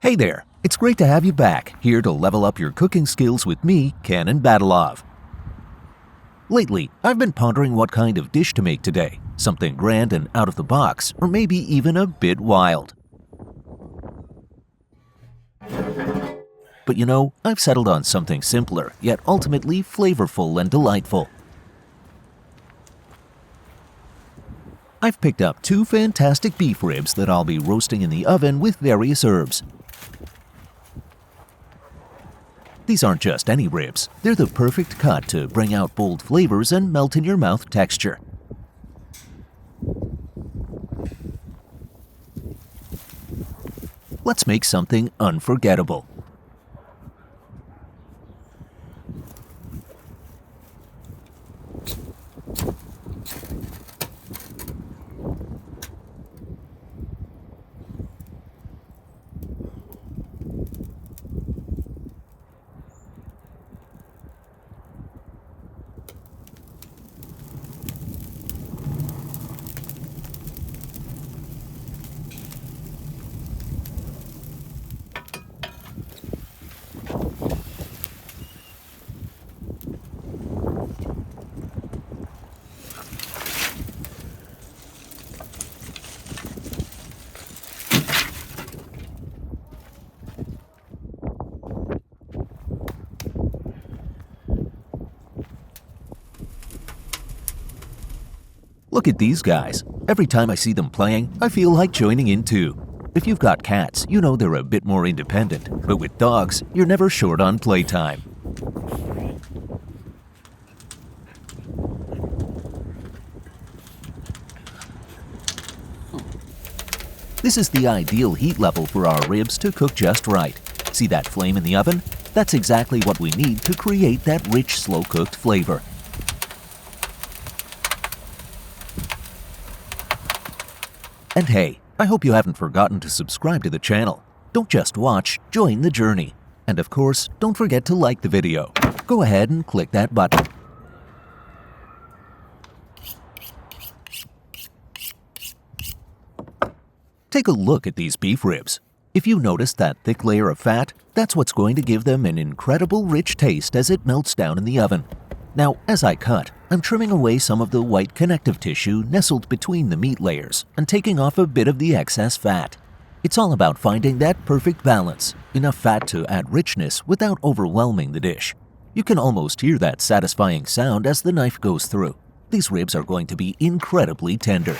Hey there, it's great to have you back, here to level up your cooking skills with me, Kanan Badalov. Lately, I've been pondering what kind of dish to make today, something grand and out of the box, or maybe even a bit wild. But you know, I've settled on something simpler, yet ultimately flavorful and delightful. I've picked up 2 fantastic beef ribs that I'll be roasting in the oven with various herbs. These aren't just any ribs, they're the perfect cut to bring out bold flavors and melt-in-your-mouth texture. Let's make something unforgettable. Look at these guys. Every time I see them playing, I feel like joining in too. If you've got cats, you know they're a bit more independent, but with dogs, you're never short on playtime. This is the ideal heat level for our ribs to cook just right. See that flame in the oven? That's exactly what we need to create that rich, slow-cooked flavor. And hey, I hope you haven't forgotten to subscribe to the channel. Don't just watch, join the journey. And of course, don't forget to like the video. Go ahead and click that button. Take a look at these beef ribs. If you notice that thick layer of fat, that's what's going to give them an incredible rich taste as it melts down in the oven. Now, as I cut, I'm trimming away some of the white connective tissue nestled between the meat layers and taking off a bit of the excess fat. It's all about finding that perfect balance, enough fat to add richness without overwhelming the dish. You can almost hear that satisfying sound as the knife goes through. These ribs are going to be incredibly tender.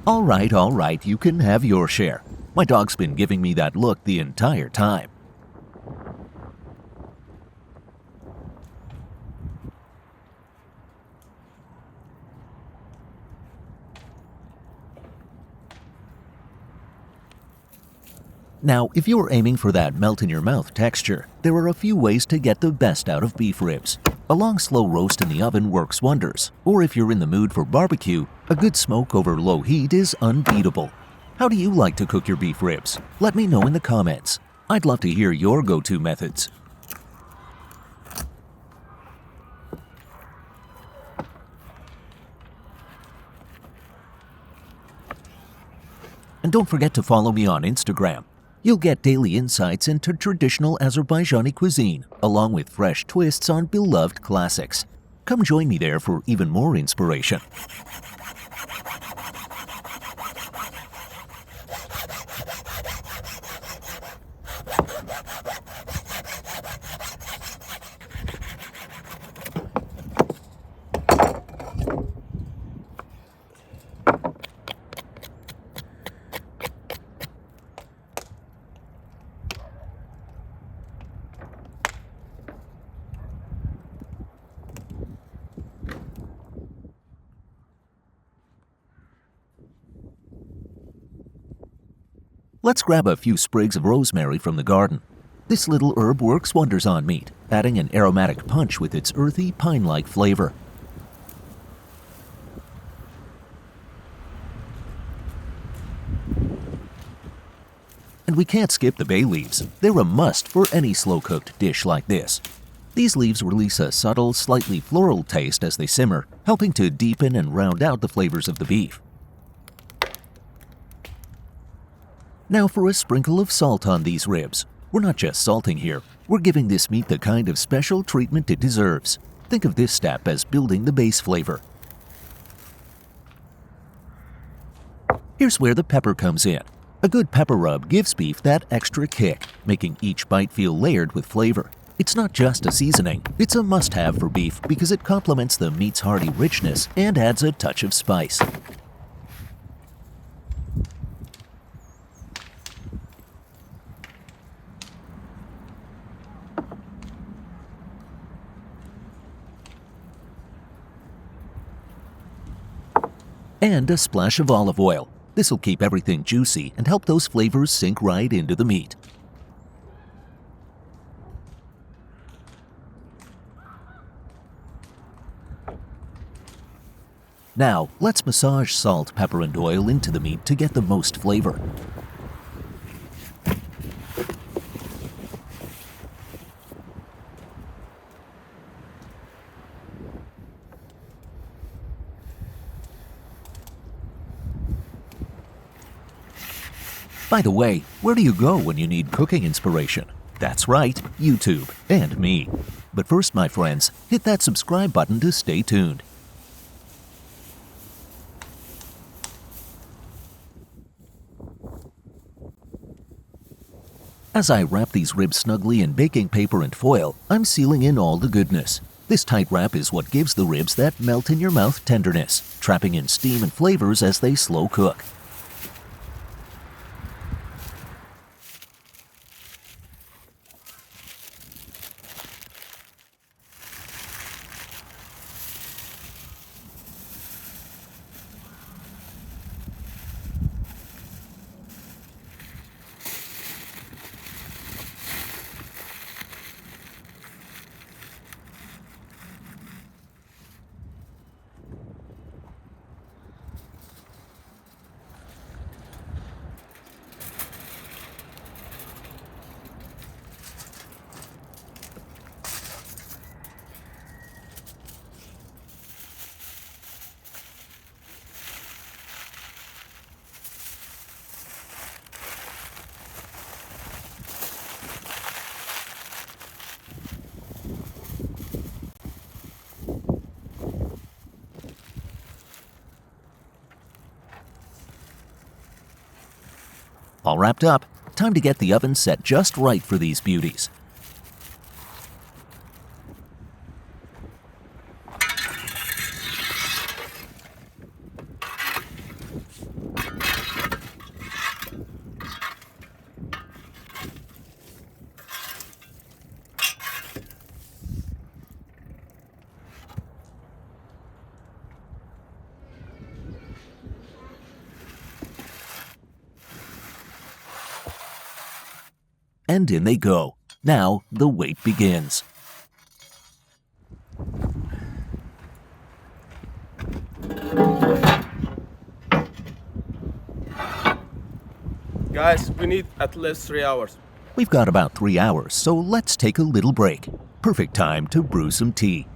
All right, you can have your share. My dog's been giving me that look the entire time. Now, if you're aiming for that melt-in-your-mouth texture, there are a few ways to get the best out of beef ribs. A long slow roast in the oven works wonders, or if you're in the mood for barbecue, a good smoke over low heat is unbeatable. How do you like to cook your beef ribs? Let me know in the comments. I'd love to hear your go-to methods. And don't forget to follow me on Instagram. You'll get daily insights into traditional Azerbaijani cuisine, along with fresh twists on beloved classics. Come join me there for even more inspiration. Let's grab a few sprigs of rosemary from the garden. This little herb works wonders on meat, adding an aromatic punch with its earthy, pine-like flavor. And we can't skip the bay leaves. They're a must for any slow-cooked dish like this. These leaves release a subtle, slightly floral taste as they simmer, helping to deepen and round out the flavors of the beef. Now for a sprinkle of salt on these ribs. We're not just salting here, we're giving this meat the kind of special treatment it deserves. Think of this step as building the base flavor. Here's where the pepper comes in. A good pepper rub gives beef that extra kick, making each bite feel layered with flavor. It's not just a seasoning, it's a must-have for beef because it complements the meat's hearty richness and adds a touch of spice. And a splash of olive oil. This'll keep everything juicy and help those flavors sink right into the meat. Now, let's massage salt, pepper, and oil into the meat to get the most flavor. By the way, where do you go when you need cooking inspiration? That's right, YouTube and me. But first, my friends, hit that subscribe button to stay tuned. As I wrap these ribs snugly in baking paper and foil, I'm sealing in all the goodness. This tight wrap is what gives the ribs that melt-in-your-mouth tenderness, trapping in steam and flavors as they slow cook. All wrapped up, time to get the oven set just right for these beauties. And in they go. Now the wait begins. Guys, we need at least 3 hours. We've got about 3 hours, so let's take a little break. Perfect time to brew some tea.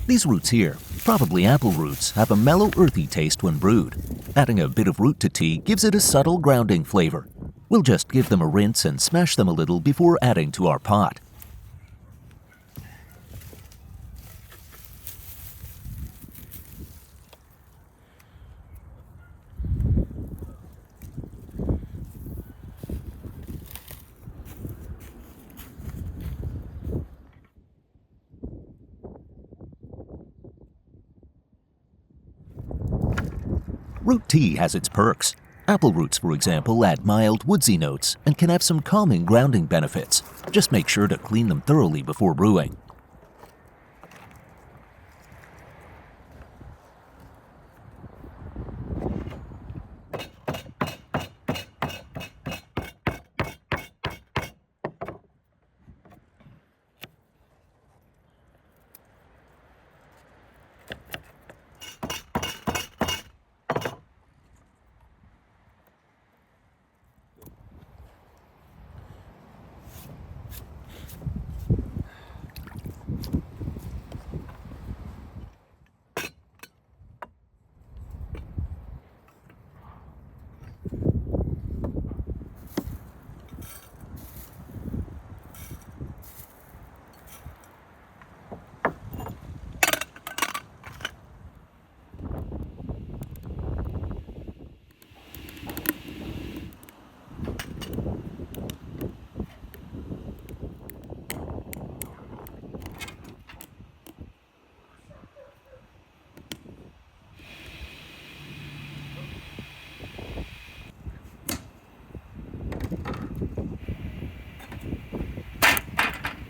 These roots here, Probably apple roots have a mellow, earthy taste when brewed. Adding a bit of root to tea gives it a subtle grounding flavor. We'll just give them a rinse and smash them a little before adding to our pot. Root tea has its perks. Apple roots, for example, add mild, woodsy notes and can have some calming grounding benefits. Just make sure to clean them thoroughly before brewing.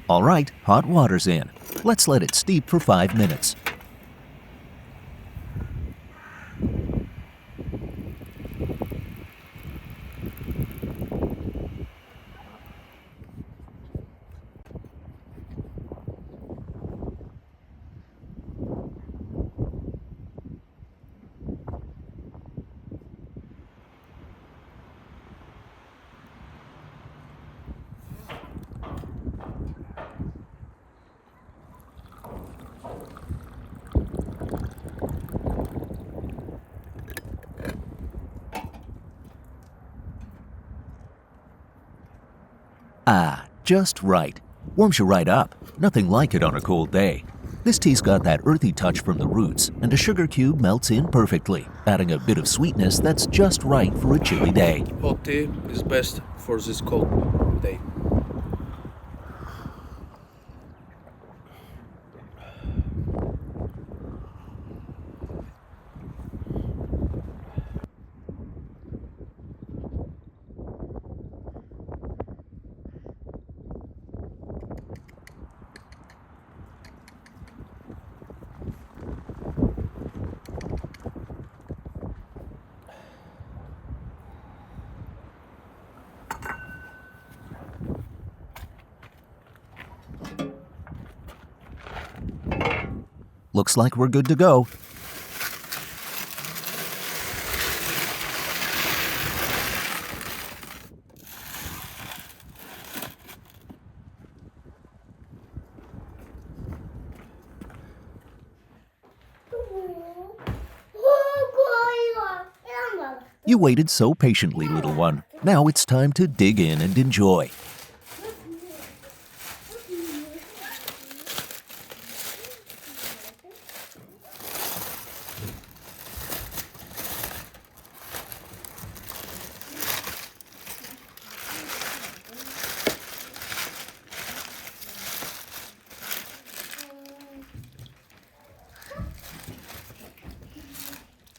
All right, hot water's in. Let's let it steep for 5 minutes. Ah, just right. Warms you right up. Nothing like it on a cold day. This tea's got that earthy touch from the roots, and a sugar cube melts in perfectly, adding a bit of sweetness that's just right for a chilly day. Hot tea is best for this cold day. Looks like we're good to go. You waited so patiently, little one. Now it's time to dig in and enjoy.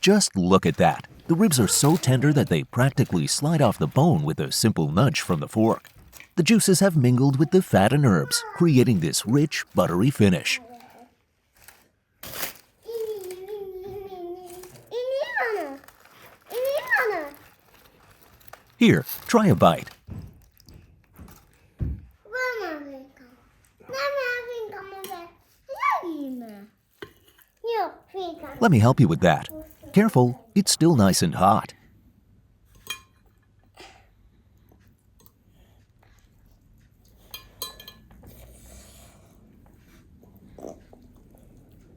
Just look at that. The ribs are so tender that they practically slide off the bone with a simple nudge from the fork. The juices have mingled with the fat and herbs, creating this rich, buttery finish. Here, try a bite. Let me help you with that. Careful, it's still nice and hot.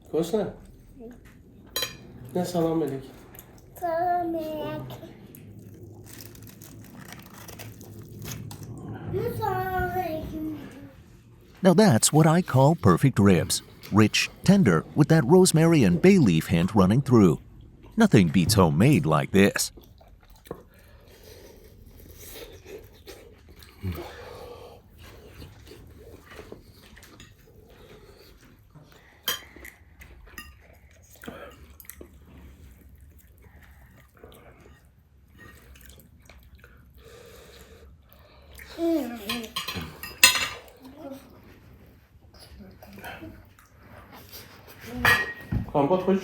Вкусно? Ne salam melek. Now that's what I call perfect ribs. Rich, tender, with that rosemary and bay leaf hint running through. Nothing beats homemade like this. Kompot hoş.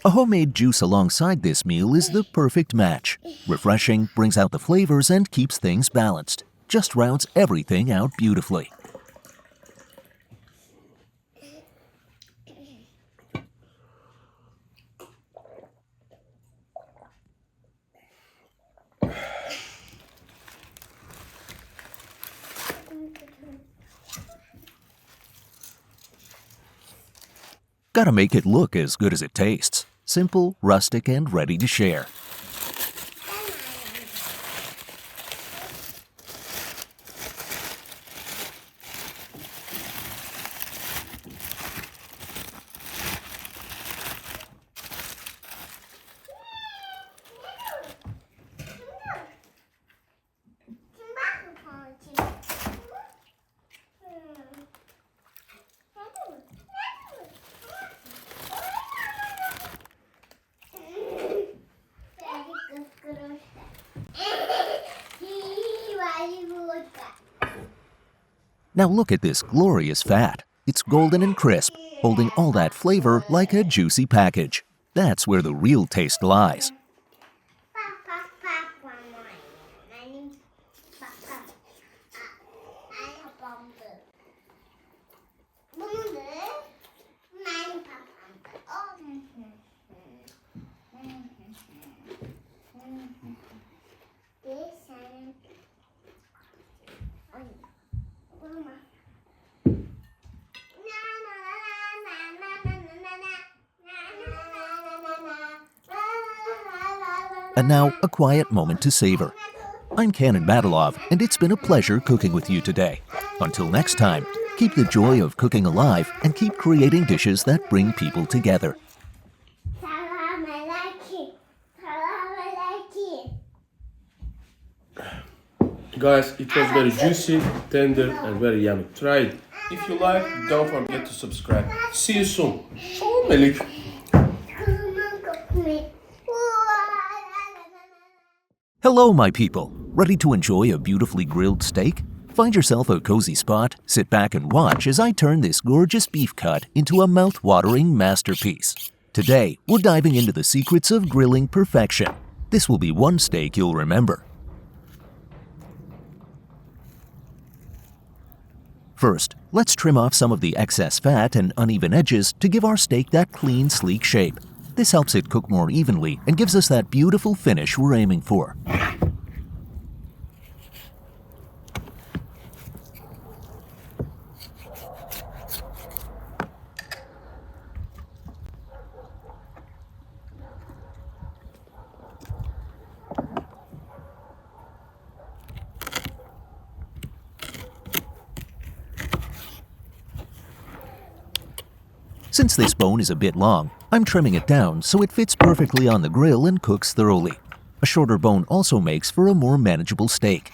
A homemade juice alongside this meal is the perfect match. Refreshing, brings out the flavors, and keeps things balanced. Just rounds everything out beautifully. Gotta make it look as good as it tastes. Simple, rustic, and ready to share. Now look at this glorious fat. It's golden and crisp, holding all that flavor like a juicy package. That's where the real taste lies. And now, a quiet moment to savor. I'm Kanan Badalov, and it's been a pleasure cooking with you today. Until next time, keep the joy of cooking alive and keep creating dishes that bring people together. Guys, it was very juicy, tender, and very yummy. Try it. If you like, don't forget to subscribe. See you soon. Salam melek. Hello, my people. Ready to enjoy a beautifully grilled steak? Find yourself a cozy spot, sit back and watch as I turn this gorgeous beef cut into a mouth-watering masterpiece. Today, we're diving into the secrets of grilling perfection. This will be one steak you'll remember. First, let's trim off some of the excess fat and uneven edges to give our steak that clean, sleek shape. This helps it cook more evenly and gives us that beautiful finish we're aiming for. Since this bone is a bit long, I'm trimming it down so it fits perfectly on the grill and cooks thoroughly. A shorter bone also makes for a more manageable steak.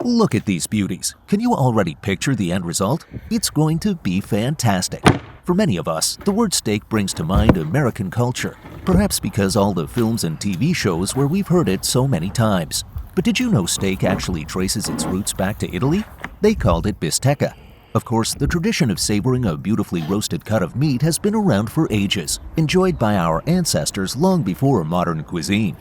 Look at these beauties. Can you already picture the end result? It's going to be fantastic. For many of us, the word steak brings to mind American culture, perhaps because all the films and TV shows where we've heard it so many times. But did you know steak actually traces its roots back to Italy? They called it bistecca. Of course, the tradition of savoring a beautifully roasted cut of meat has been around for ages, enjoyed by our ancestors long before modern cuisine.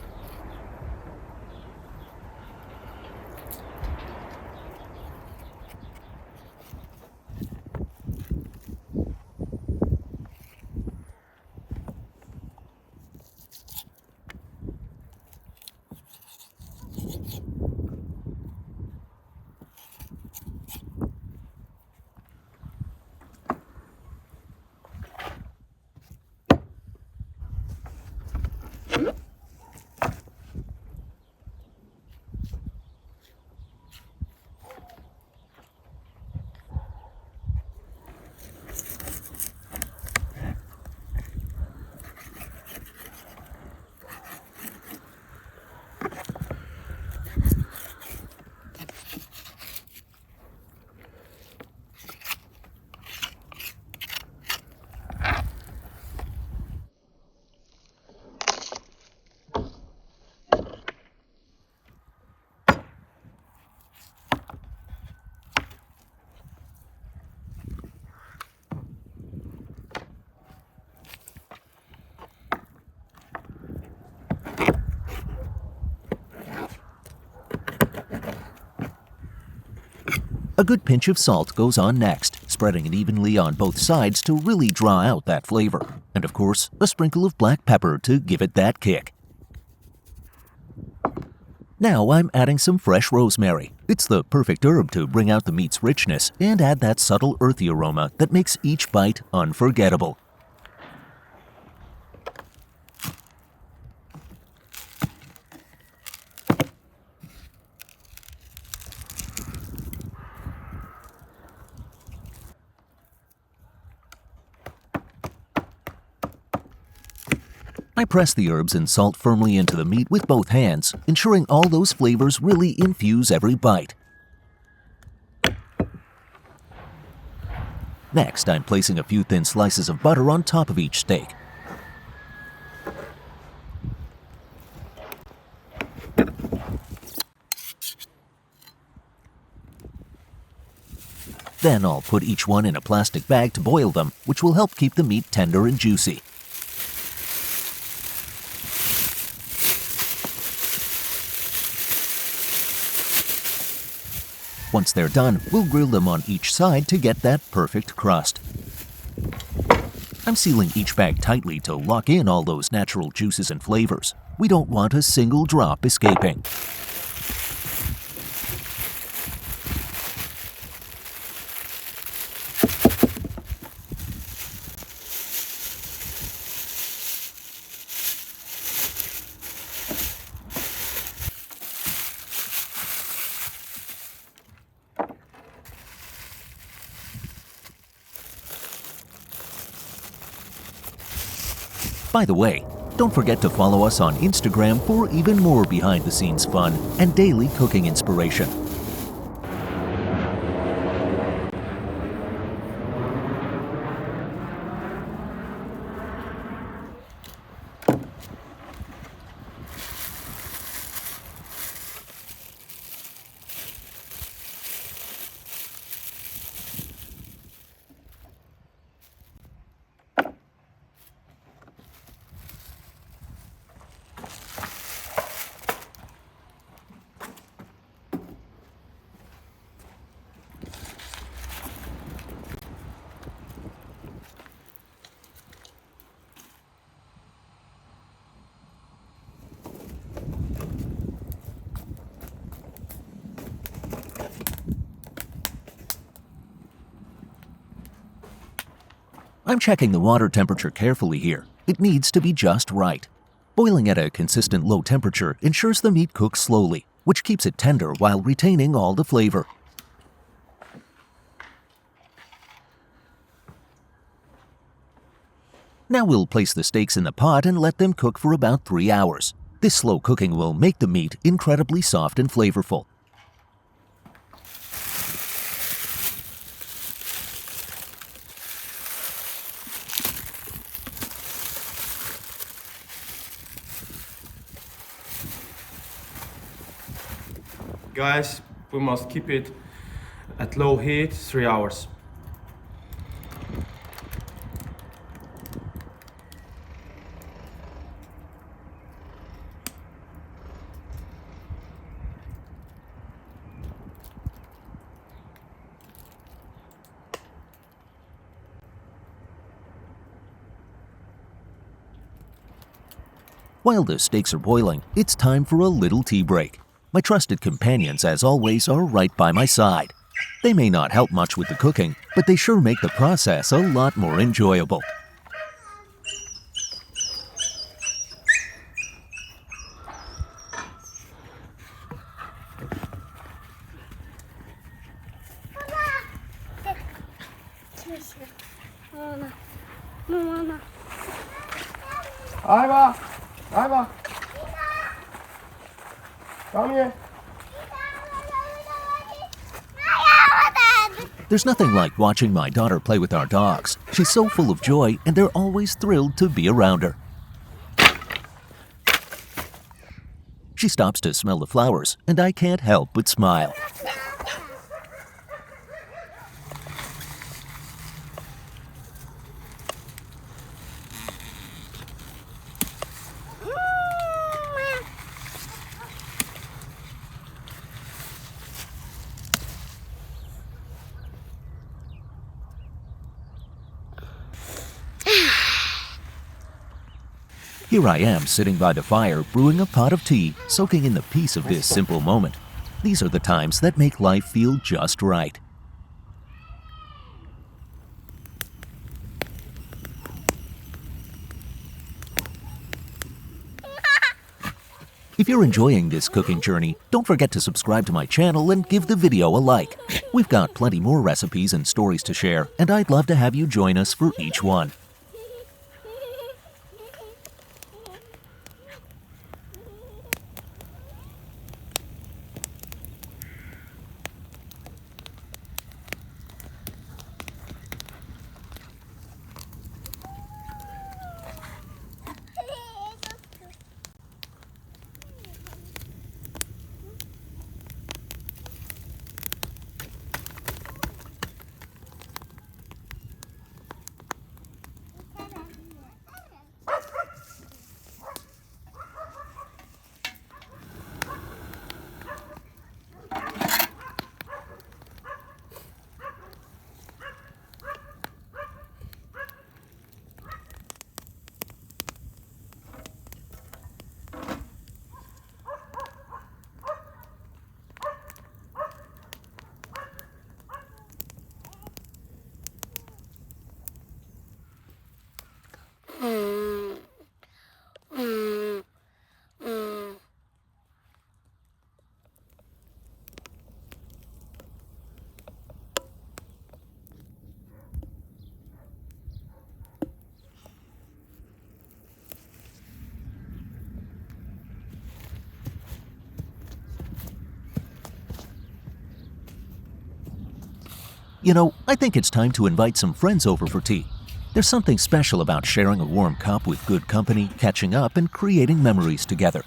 A good pinch of salt goes on next, spreading it evenly on both sides to really draw out that flavor. And of course, a sprinkle of black pepper to give it that kick. Now I'm adding some fresh rosemary. It's the perfect herb to bring out the meat's richness and add that subtle earthy aroma that makes each bite unforgettable. I press the herbs and salt firmly into the meat with both hands, ensuring all those flavors really infuse every bite. Next, I'm placing a few thin slices of butter on top of each steak. Then I'll put each one in a plastic bag to boil them, which will help keep the meat tender and juicy. Once they're done, we'll grill them on each side to get that perfect crust. I'm sealing each bag tightly to lock in all those natural juices and flavors. We don't want a single drop escaping. By the way, don't forget to follow us on Instagram for even more behind-the-scenes fun and daily cooking inspiration. I'm checking the water temperature carefully here. It needs to be just right. Boiling at a consistent low temperature ensures the meat cooks slowly, which keeps it tender while retaining all the flavor. Now we'll place the steaks in the pot and let them cook for about 3 hours. This slow cooking will make the meat incredibly soft and flavorful. Guys, we must keep it at low heat 3 hours. While the steaks are boiling, it's time for a little tea break. My trusted companions, as always, are right by my side. They may not help much with the cooking, but they sure make the process a lot more enjoyable. Ayva! Ayva! Come here. There's nothing like watching my daughter play with our dogs. She's so full of joy, and they're always thrilled to be around her. She stops to smell the flowers, and I can't help but smile. Here I am sitting by the fire, brewing a pot of tea, soaking in the peace of this simple moment. These are the times that make life feel just right. If you're enjoying this cooking journey, don't forget to subscribe to my channel and give the video a like. We've got plenty more recipes and stories to share, and I'd love to have you join us for each one. You know, I think it's time to invite some friends over for tea. There's something special about sharing a warm cup with good company, catching up, and creating memories together.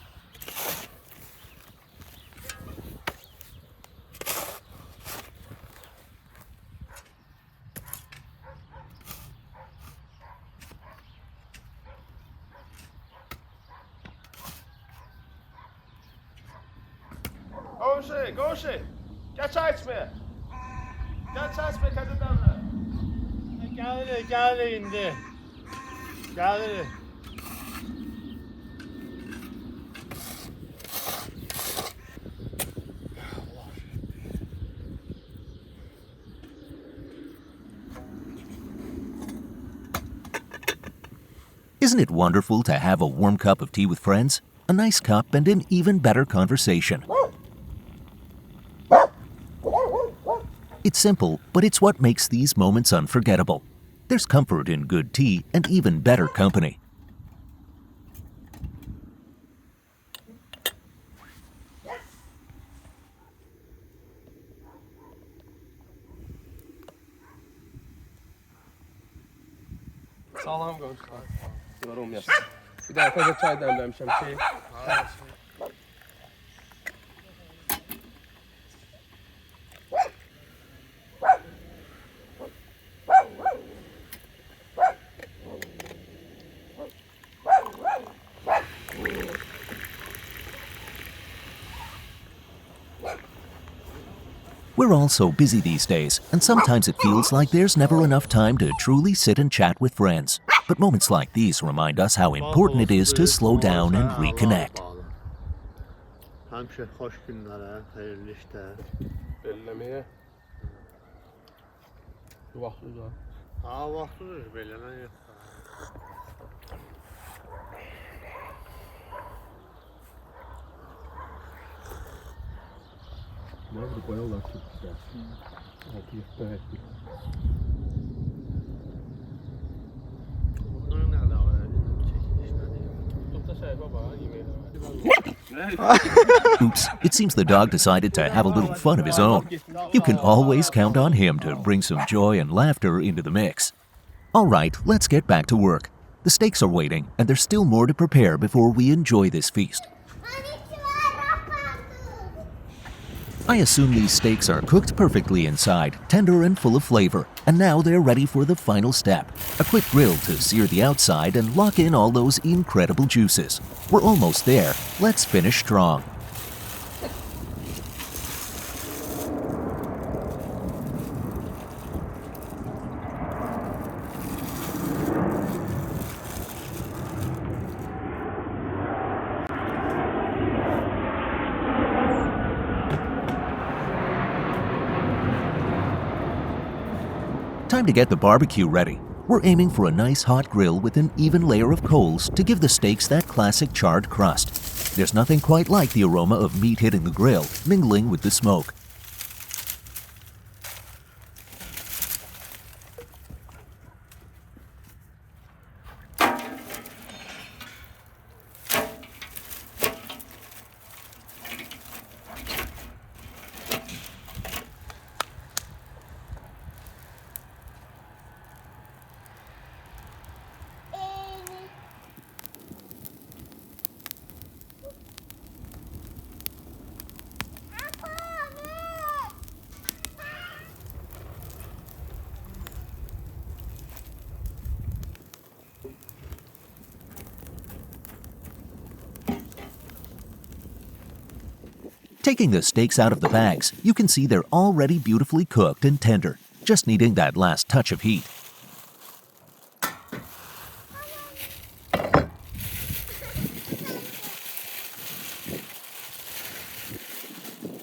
Goshi, gel çay içmeye. Gel çay içmeye kendi damla. Gel indi. Gel. Isn't it wonderful to have a warm cup of tea with friends? A nice cup and an even better conversation. It's simple, but it's what makes these moments unforgettable. There's comfort in good tea and even better company. Sağlam konuşlar. Yorum yap. Bir daha koca çay demlemişim şey. We're all so busy these days, and sometimes it feels like there's never enough time to truly sit and chat with friends. But moments like these remind us how important it is to slow down and reconnect. Həmişə xoş günlərə, xeyirli işlər. Belləməyə. Vaxtı da. Ha, vaxtıdır, belləmə yox. Nerede koyarlar çok güzel. Altı yıkta ettik. Bunların nə əlaqələri çəkilişləri? Topta şey baba, yemeği. Oops, it seems the dog decided to have a little fun of his own. You can always count on him to bring some joy and laughter into the mix. All right, let's get back to work. The steaks are waiting, and there's still more to prepare before we enjoy this feast. I assume these steaks are cooked perfectly inside, tender and full of flavor, and now they're ready for the final step, a quick grill to sear the outside and lock in all those incredible juices. We're almost there. Let's finish strong. Time to get the barbecue ready. We're aiming for a nice hot grill with an even layer of coals to give the steaks that classic charred crust. There's nothing quite like the aroma of meat hitting the grill, mingling with the smoke. Taking the steaks out of the bags, you can see they're already beautifully cooked and tender, just needing that last touch of heat.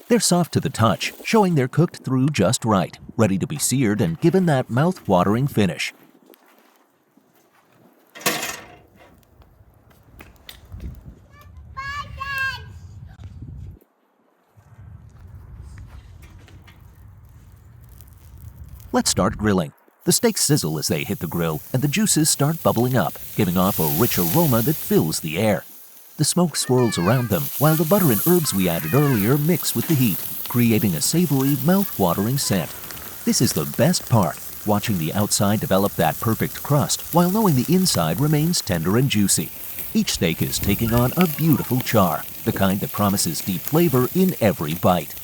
They're soft to the touch, showing they're cooked through just right, ready to be seared and given that mouth-watering finish. Let's start grilling. The steaks sizzle as they hit the grill, and the juices start bubbling up, giving off a rich aroma that fills the air. The smoke swirls around them, while the butter and herbs we added earlier mix with the heat, creating a savory, mouth-watering scent. This is the best part, watching the outside develop that perfect crust, while knowing the inside remains tender and juicy. Each steak is taking on a beautiful char, the kind that promises deep flavor in every bite.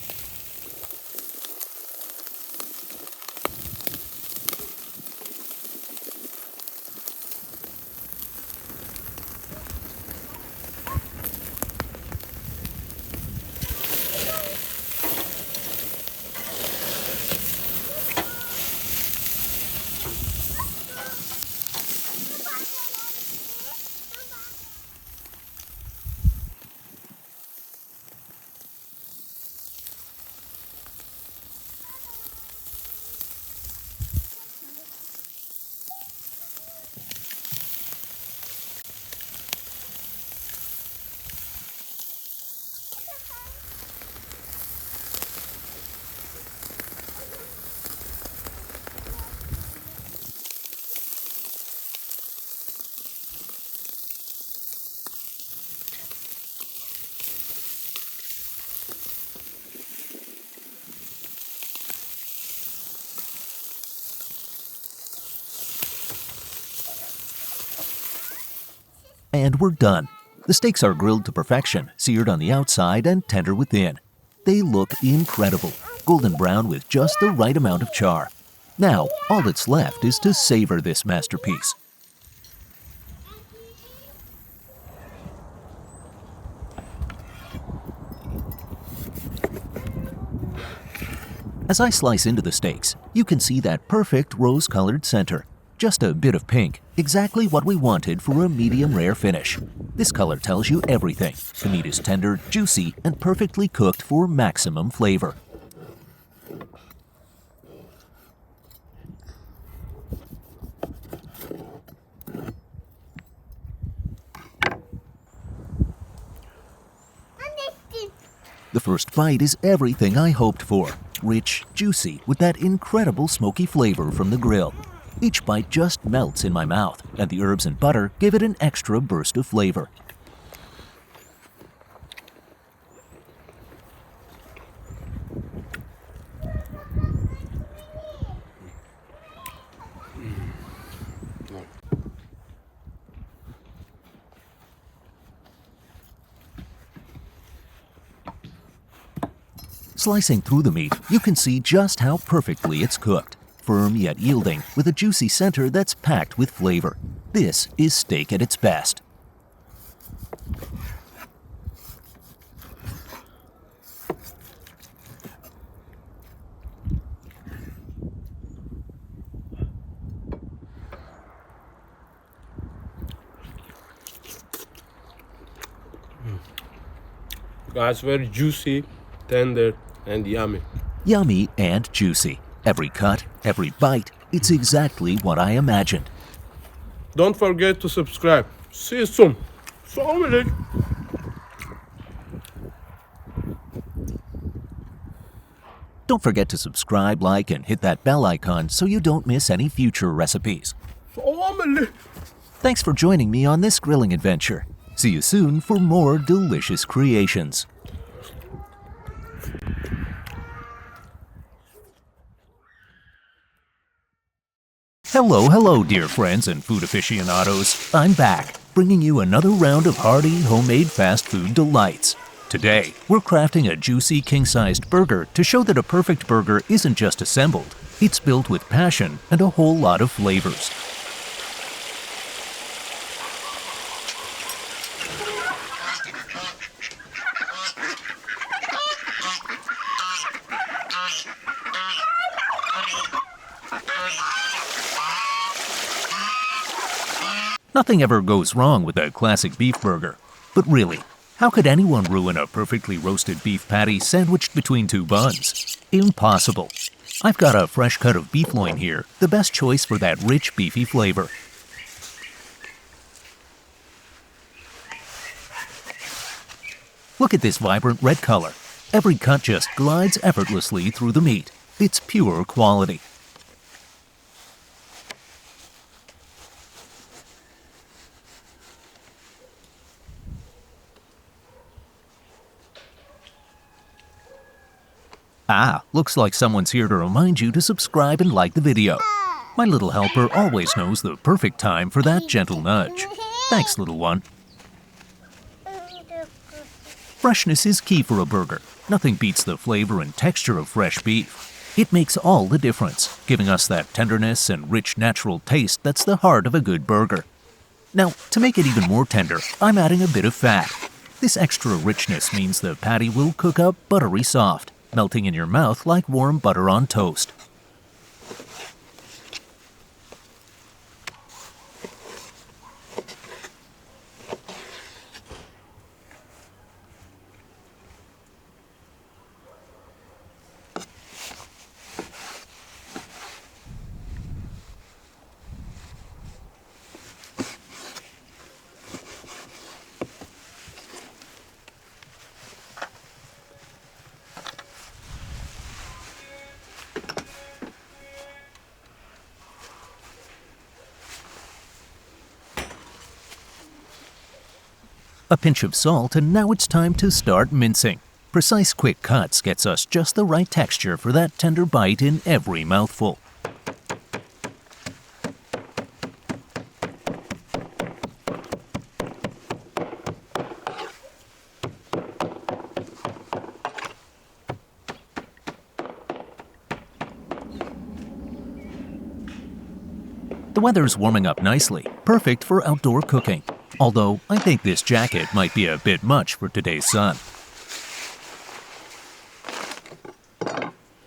And we're done. The steaks are grilled to perfection, seared on the outside and tender within. They look incredible, golden brown with just the right amount of char. Now, all that's left is to savor this masterpiece. As I slice into the steaks, you can see that perfect rose-colored center. Just a bit of pink, exactly what we wanted for a medium rare finish. This color tells you everything. The meat is tender, juicy, and perfectly cooked for maximum flavor. The first bite is everything I hoped for. Rich, juicy, with that incredible smoky flavor from the grill. Each bite just melts in my mouth, and the herbs and butter give it an extra burst of flavor. Slicing through the meat, you can see just how perfectly it's cooked. Firm yet yielding, with a juicy center that's packed with flavor. This is steak at its best. Guys, very juicy, tender, and yummy. Yummy and juicy. Every cut, every bite, It's exactly what I imagined. Don't forget to subscribe. See you soon. Assalamu Don't forget to subscribe, like, and hit that bell icon so you don't miss any future recipes. alaikum. Thanks for joining me on this grilling adventure. See you soon for more delicious creations. Hello, dear friends and food aficionados. I'm back, bringing you another round of hearty, homemade fast food delights. Today, we're crafting a juicy, king-sized burger to show that a perfect burger isn't just assembled. It's built with passion and a whole lot of flavors. Nothing ever goes wrong with a classic beef burger. But really, how could anyone ruin a perfectly roasted beef patty sandwiched between two buns? Impossible. I've got a fresh cut of beef loin here, the best choice for that rich, beefy flavor. Look at this vibrant red color. Every cut just glides effortlessly through the meat. It's pure quality. Looks like someone's here to remind you to subscribe and like the video. My little helper always knows the perfect time for that gentle nudge. Thanks, little one. Freshness is key for a burger. Nothing beats the flavor and texture of fresh beef. It makes all the difference, giving us that tenderness and rich natural taste that's the heart of a good burger. Now, to make it even more tender, I'm adding a bit of fat. This extra richness means the patty will cook up buttery soft, melting in your mouth like warm butter on toast. A pinch of salt, and now it's time to start mincing. Precise quick cuts gets us just the right texture for that tender bite in every mouthful. The weather's warming up nicely, perfect for outdoor cooking. Although, I think this jacket might be a bit much for today's sun.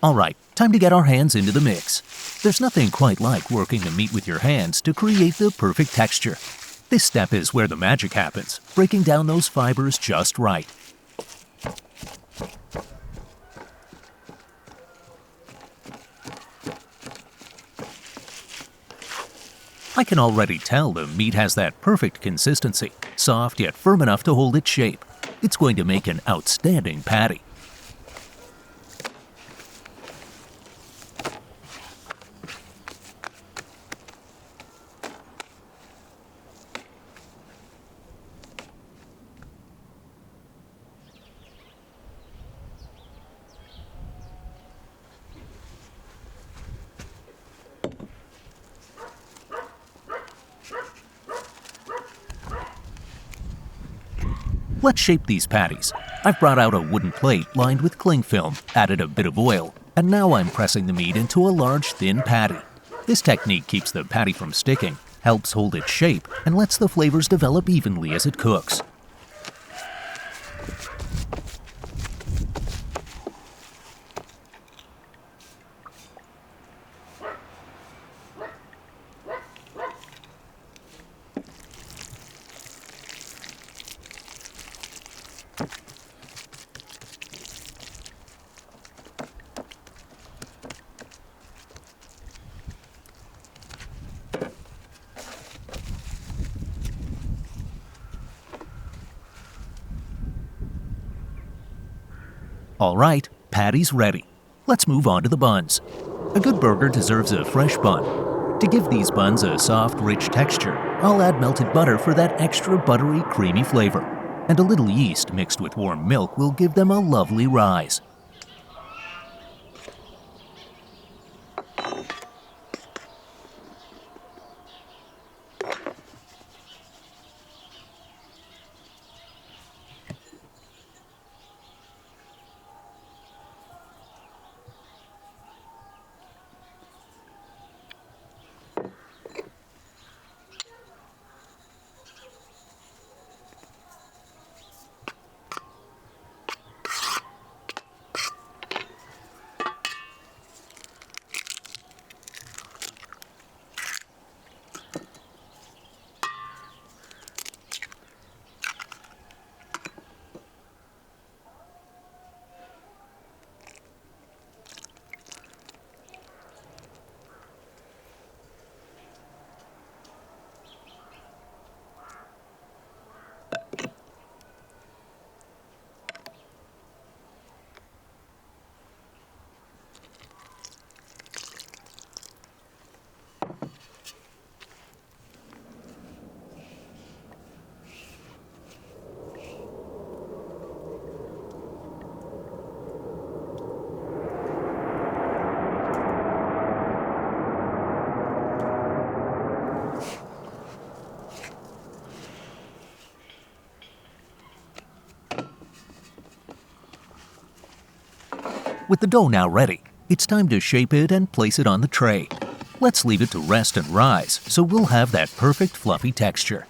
Alright, time to get our hands into the mix. There's nothing quite like working the meat with your hands to create the perfect texture. This step is where the magic happens, breaking down those fibers just right. I can already tell the meat has that perfect consistency, soft yet firm enough to hold its shape. It's going to make an outstanding patty. Let's shape these patties. I've brought out a wooden plate lined with cling film, added a bit of oil, and now I'm pressing the meat into a large, thin patty. This technique keeps the patty from sticking, helps hold its shape, and lets the flavors develop evenly as it cooks. All right, patty's ready. Let's move on to the buns. A good burger deserves a fresh bun. To give these buns a soft, rich texture, I'll add melted butter for that extra buttery, creamy flavor. And a little yeast mixed with warm milk will give them a lovely rise. With the dough now ready, it's time to shape it and place it on the tray. Let's leave it to rest and rise so we'll have that perfect fluffy texture.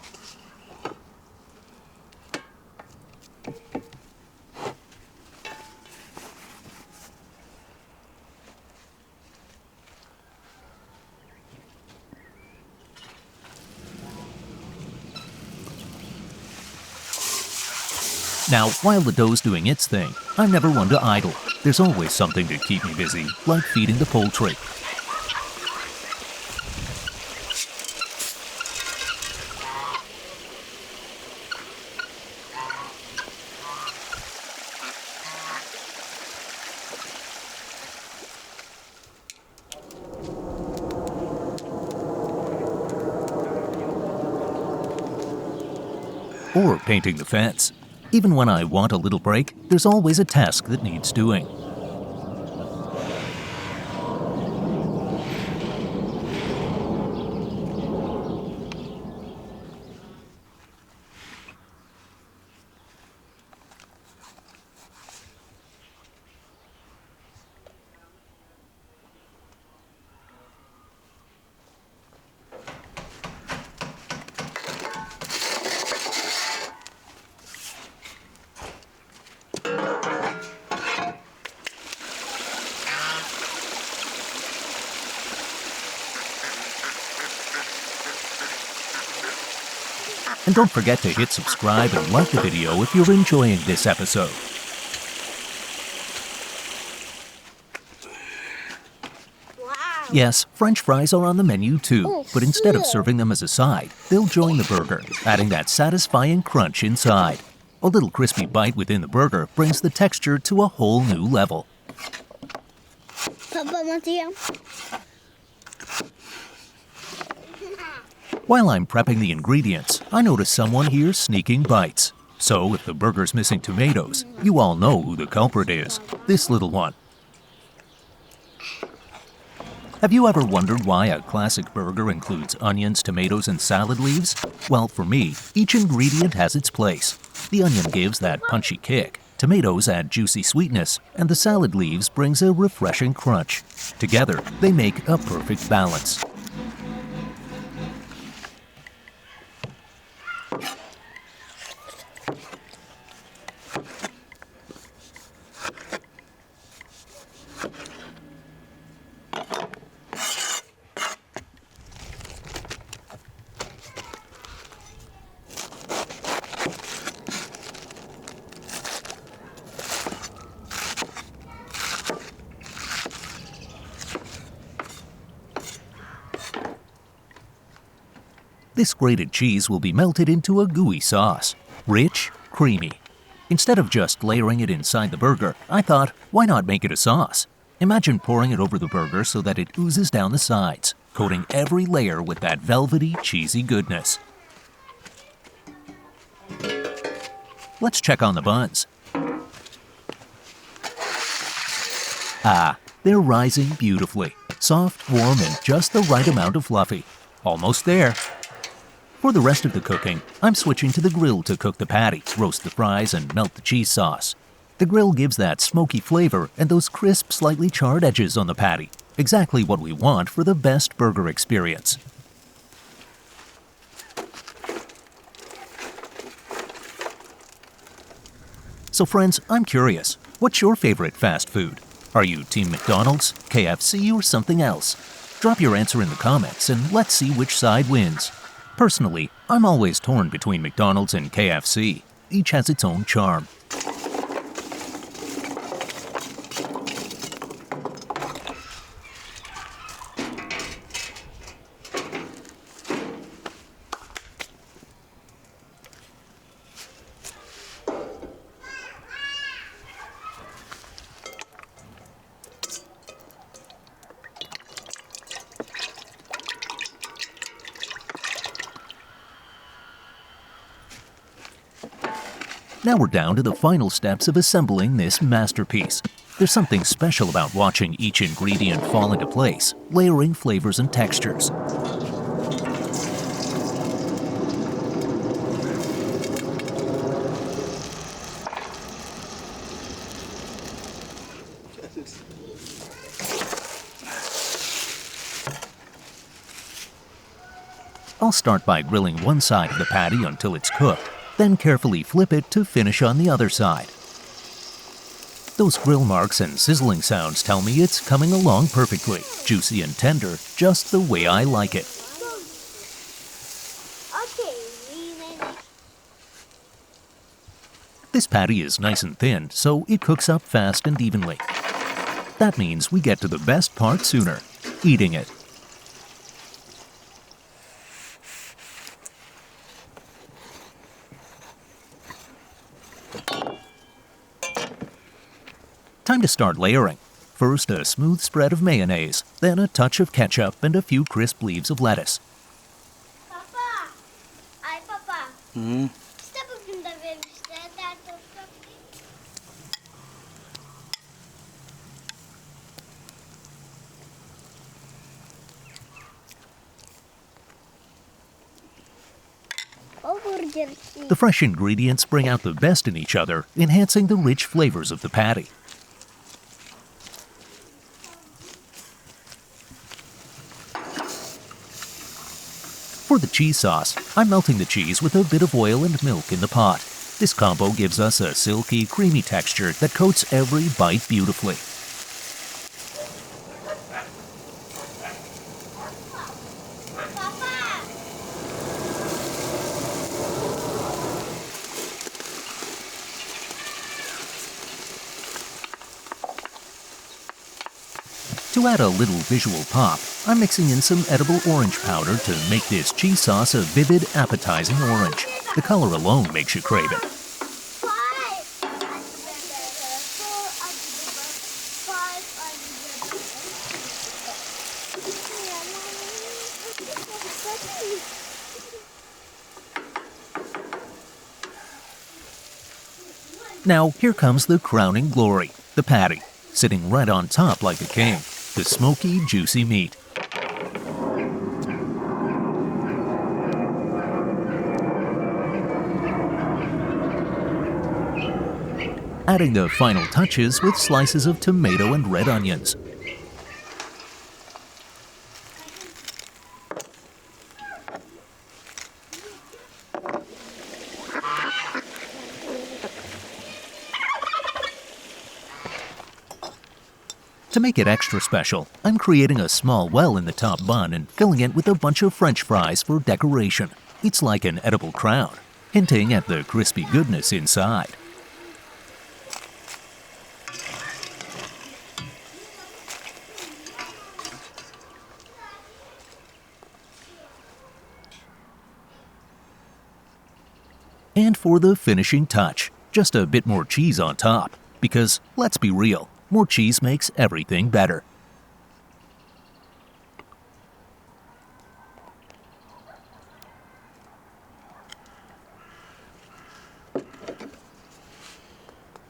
Now, while the dough's doing its thing, I'm never one to idle. There's always something to keep me busy, like feeding the poultry. Or painting the fence. Even when I want a little break, there's always a task that needs doing. And don't forget to hit subscribe and like the video if you're enjoying this episode. Wow. Yes, French fries are on the menu too, but instead of serving them as a side, they'll join the burger, adding that satisfying crunch inside. A little crispy bite within the burger brings the texture to a whole new level. Papa, Mattia. While I'm prepping the ingredients, I notice someone here sneaking bites. So if the burger's missing tomatoes, you all know who the culprit is, this little one. Have you ever wondered why a classic burger includes onions, tomatoes, and salad leaves? Well, for me, each ingredient has its place. The onion gives that punchy kick, tomatoes add juicy sweetness, and the salad leaves brings a refreshing crunch. Together, they make a perfect balance. This grated cheese will be melted into a gooey sauce, rich, creamy. Instead of just layering it inside the burger, I thought, why not make it a sauce? Imagine pouring it over the burger so that it oozes down the sides, coating every layer with that velvety, cheesy goodness. Let's check on the buns. Ah, they're rising beautifully. Soft, warm, and just the right amount of fluffy. Almost there. For the rest of the cooking, I'm switching to the grill to cook the patty, roast the fries, and melt the cheese sauce. The grill gives that smoky flavor and those crisp, slightly charred edges on the patty. Exactly what we want for the best burger experience. So friends, I'm curious, what's your favorite fast food? Are you Team McDonald's, KFC, or something else? Drop your answer in the comments and let's see which side wins. Personally, I'm always torn between McDonald's and KFC. Each has its own charm. Now we're down to the final steps of assembling this masterpiece. There's something special about watching each ingredient fall into place, layering flavors and textures. I'll start by grilling one side of the patty until it's cooked. Then carefully flip it to finish on the other side. Those grill marks and sizzling sounds tell me it's coming along perfectly, juicy and tender, just the way I like it. This patty is nice and thin, so it cooks up fast and evenly. That means we get to the best part sooner, eating it. Time to start layering. First, a smooth spread of mayonnaise, then a touch of ketchup and a few crisp leaves of lettuce. Papa! Ay, Papa. İşte bugün de vermişler. Dert olsun. The fresh ingredients bring out the best in each other, enhancing the rich flavors of the patty. For the cheese sauce, I'm melting the cheese with a bit of oil and milk in the pot. This combo gives us a silky, creamy texture that coats every bite beautifully. To add a little visual pop, I'm mixing in some edible orange powder to make this cheese sauce a vivid, appetizing orange. The color alone makes you crave it. Now, here comes the crowning glory, the patty, sitting right on top like a king, the smoky, juicy meat. Adding the final touches with slices of tomato and red onions. To make it extra special, I'm creating a small well in the top bun and filling it with a bunch of French fries for decoration. It's like an edible crown, hinting at the crispy goodness inside. And for the finishing touch, just a bit more cheese on top. Because, let's be real, more cheese makes everything better.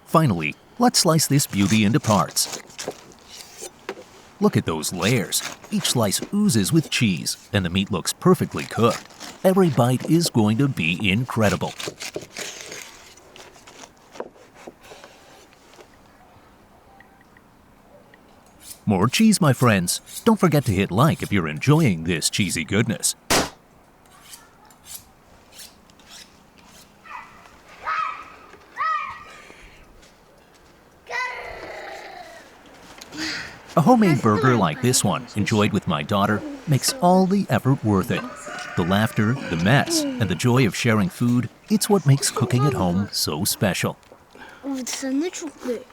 Finally, let's slice this beauty into parts. Look at those layers. Each slice oozes with cheese, and the meat looks perfectly cooked. Every bite is going to be incredible. More cheese, my friends. Don't forget to hit like if you're enjoying this cheesy goodness. A homemade burger like this one, enjoyed with my daughter, makes all the effort worth it. The laughter, the mess, and the joy of sharing food, it's what makes cooking at home so special. Sen de çok büyük.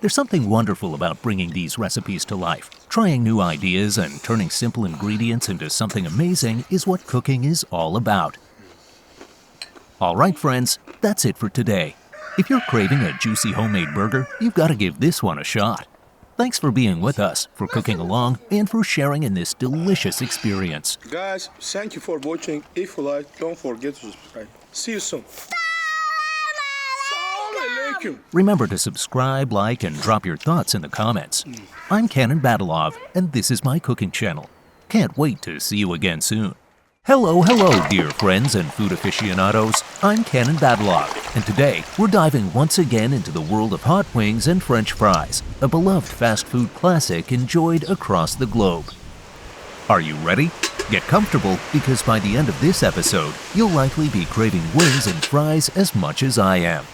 There's something wonderful about bringing these recipes to life. Trying new ideas and turning simple ingredients into something amazing is what cooking is all about. All right, friends, that's it for today. If you're craving a juicy homemade burger, you've got to give this one a shot. Thanks for being with us, for cooking along, and for sharing in this delicious experience. Guys, thank you for watching. If you like, don't forget to subscribe. See you soon. Remember to subscribe, like, and drop your thoughts in the comments. I'm Kanan Badalov, and this is my cooking channel. Can't wait to see you again soon. Hello, dear friends and food aficionados. I'm Kanan Badalov, and today we're diving once again into the world of hot wings and French fries, a beloved fast food classic enjoyed across the globe. Are you ready? Get comfortable, because by the end of this episode, you'll likely be craving wings and fries as much as I am.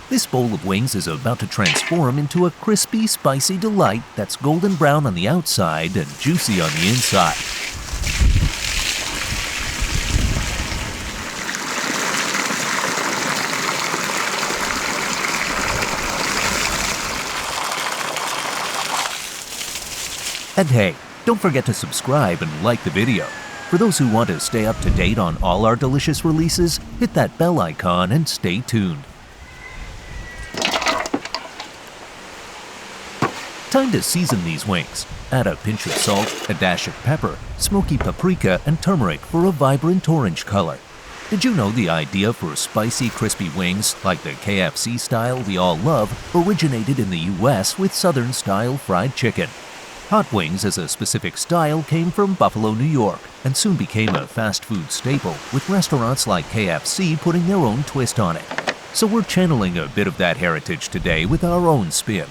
This bowl of wings is about to transform into a crispy, spicy delight that's golden brown on the outside and juicy on the inside. And hey, don't forget to subscribe and like the video. For those who want to stay up to date on all our delicious releases, hit that bell icon and stay tuned. Time to season these wings. Add a pinch of salt, a dash of pepper, smoky paprika, and turmeric for a vibrant orange color. Did you know the idea for spicy, crispy wings, like the KFC style we all love, originated in the US with Southern-style fried chicken? Hot wings as a specific style came from Buffalo, New York, and soon became a fast food staple, with restaurants like KFC putting their own twist on it. So we're channeling a bit of that heritage today with our own spin.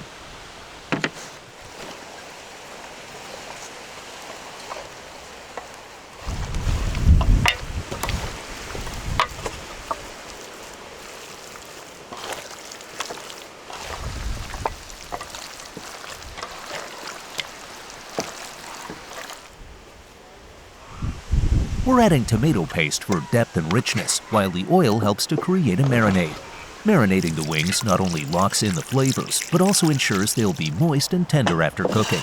We're adding tomato paste for depth and richness, while the oil helps to create a marinade. Marinating the wings not only locks in the flavors, but also ensures they'll be moist and tender after cooking.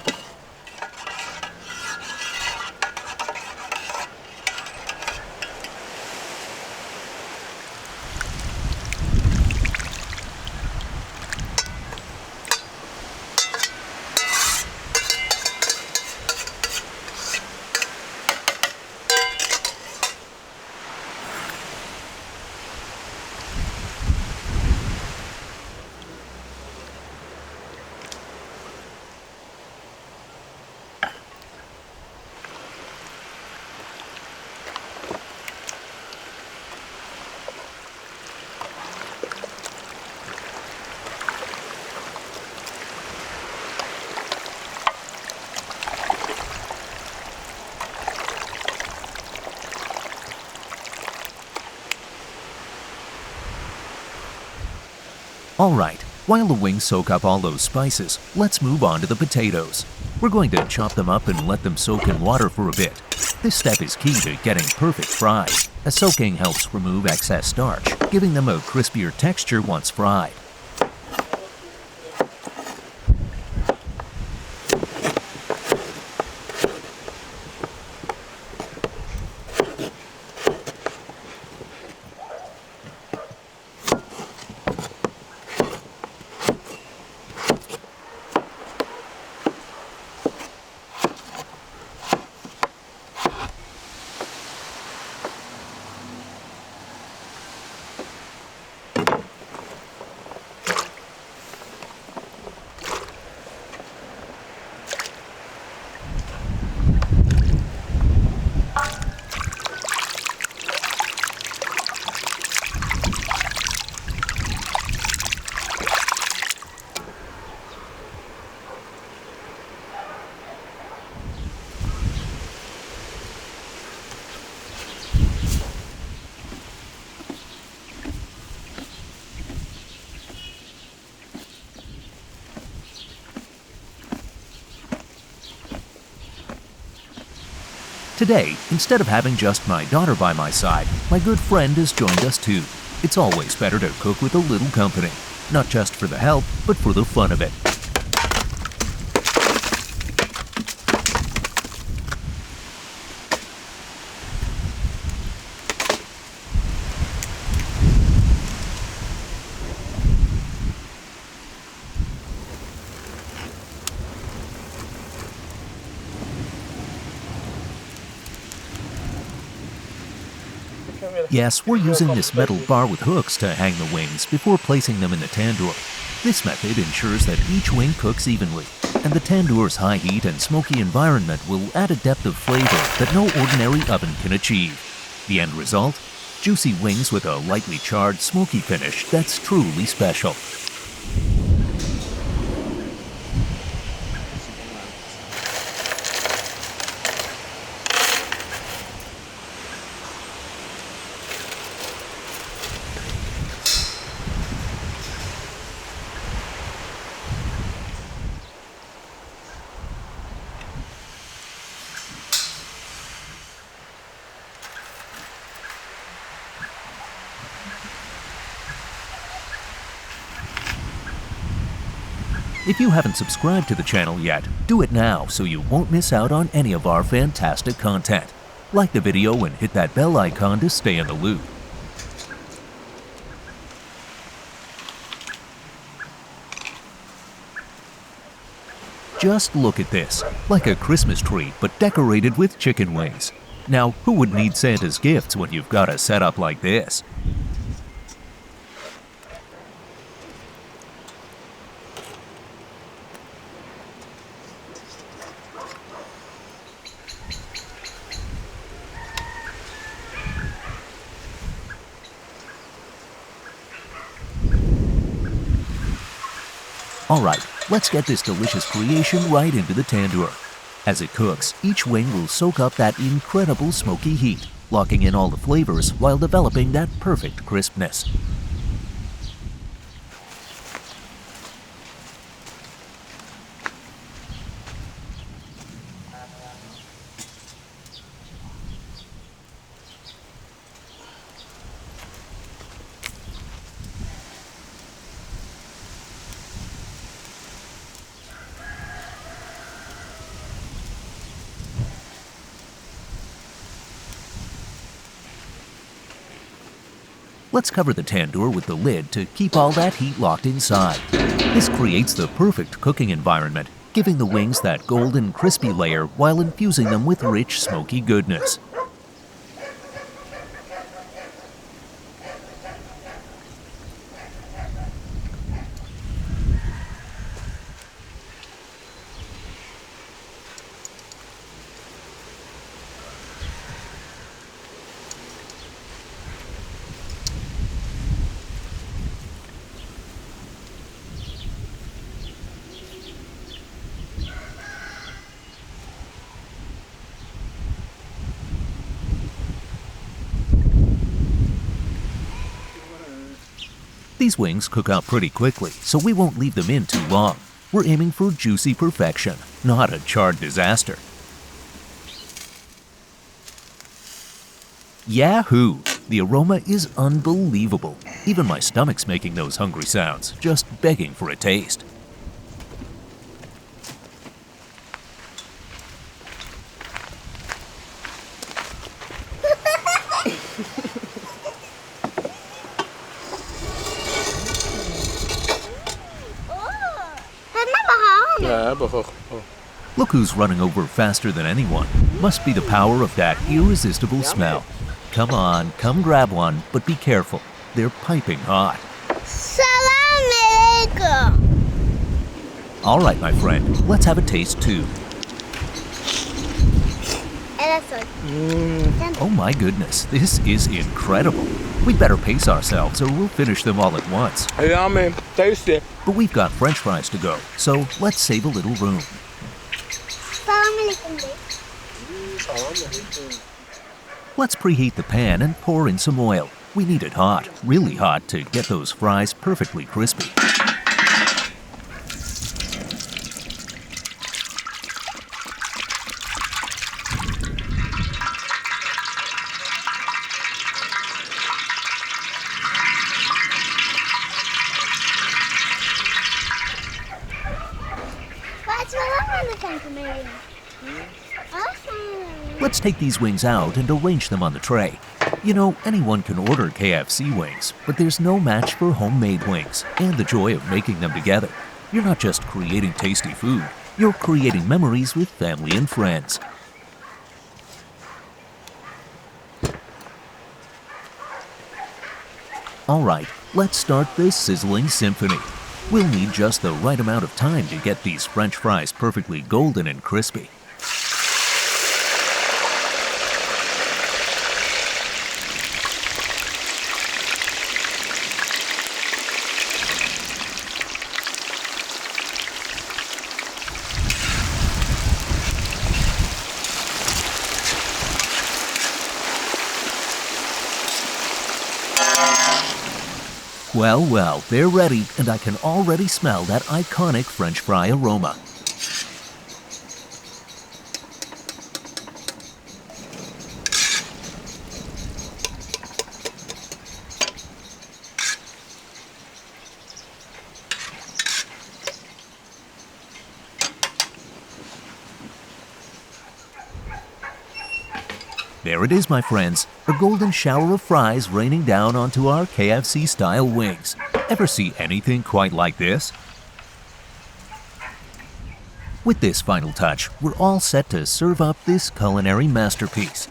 Alright, while the wings soak up all those spices, let's move on to the potatoes. We're going to chop them up and let them soak in water for a bit. This step is key to getting perfect fries, as soaking helps remove excess starch, giving them a crispier texture once fried. Today, instead of having just my daughter by my side, my good friend has joined us too. It's always better to cook with a little company, not just for the help, but for the fun of it. Yes, we're using this metal bar with hooks to hang the wings before placing them in the tandoor. This method ensures that each wing cooks evenly, and the tandoor's high heat and smoky environment will add a depth of flavor that no ordinary oven can achieve. The end result? Juicy wings with a lightly charred, smoky finish that's truly special. If you haven't subscribed to the channel yet, do it now so you won't miss out on any of our fantastic content. Like the video and hit that bell icon to stay in the loop. Just look at this, like a Christmas tree but decorated with chicken wings. Now, who would need Santa's gifts when you've got a setup like this? Alright, let's get this delicious creation right into the tandoor. As it cooks, each wing will soak up that incredible smoky heat, locking in all the flavors while developing that perfect crispness. Let's cover the tandoor with the lid to keep all that heat locked inside. This creates the perfect cooking environment, giving the wings that golden, crispy layer while infusing them with rich, smoky goodness. These wings cook out pretty quickly, so we won't leave them in too long. We're aiming for juicy perfection. not a charred disaster. Yahoo! The aroma is unbelievable. Even my stomach's making those hungry sounds, just begging for a taste. Look who's running over faster than anyone. Must be the power of that irresistible smell. Come on, come grab one, but be careful. They're piping hot. Salam alaikum. All right, my friend, let's have a taste too. Oh my goodness, this is incredible. We'd better pace ourselves or we'll finish them all at once. Yeah, man, tasty. But we've got French fries to go, so let's save a little room. Salam alaikum. Let's preheat the pan and pour in some oil. We need it hot, really hot, to get those fries perfectly crispy. Let's take these wings out and arrange them on the tray. You know, anyone can order KFC wings, but there's no match for homemade wings and the joy of making them together. You're not just creating tasty food, you're creating memories with family and friends. All right, let's start this sizzling symphony. We'll need just the right amount of time to get these French fries perfectly golden and crispy. Well, well, they're ready, and I can already smell that iconic French fry aroma. There it is, my friends, a golden shower of fries raining down onto our KFC-style wings. Ever see anything quite like this? With this final touch, we're all set to serve up this culinary masterpiece.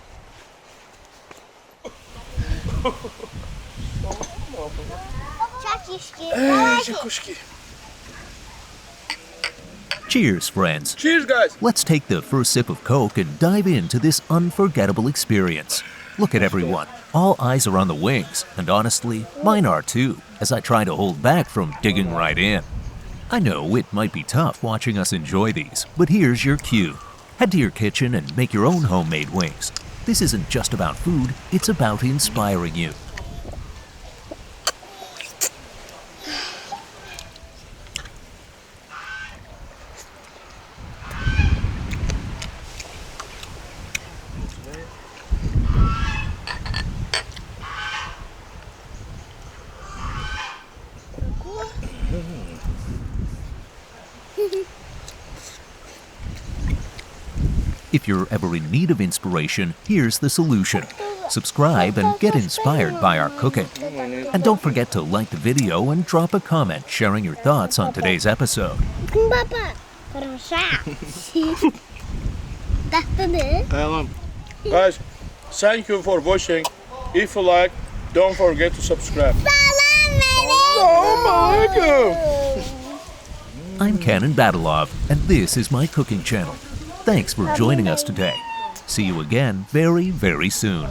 Cheers, friends. Cheers, guys. Let's take the first sip of Coke and dive into this unforgettable experience. Look at everyone. All eyes are on the wings, and honestly, mine are too, as I try to hold back from digging right in. I know it might be tough watching us enjoy these, but here's your cue. Head to your kitchen and make your own homemade wings. This isn't just about food, it's about inspiring you. If you're ever in need of inspiration, here's the solution. Subscribe and get inspired by our cooking. And don't forget to like the video and drop a comment sharing your thoughts on today's episode. Guys, thank you for watching. If you like, don't forget to subscribe. I'm Kanan Badalov, and this is my cooking channel. Thanks for joining us today. See you again very, very soon.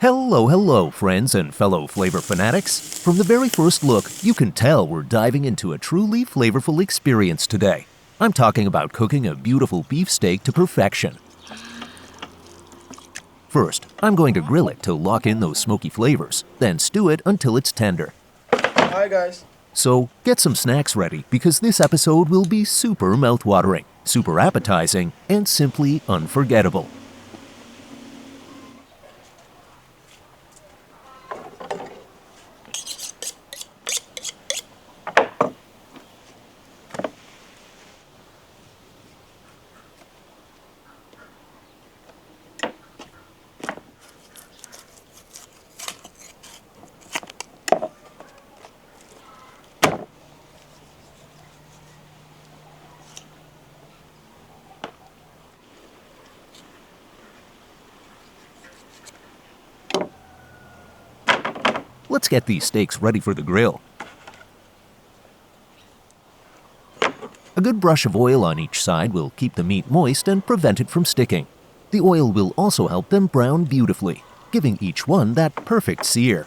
Hello, friends and fellow flavor fanatics. From the very first look, you can tell we're diving into a truly flavorful experience today. I'm talking about cooking a beautiful beef steak to perfection. First, I'm going to grill it to lock in those smoky flavors, then stew it until it's tender. Hi guys, So get some snacks ready because this episode will be super mouthwatering, super appetizing, and simply unforgettable. Let's get these steaks ready for the grill. A good brush of oil on each side will keep the meat moist and prevent it from sticking. The oil will also help them brown beautifully, giving each one that perfect sear.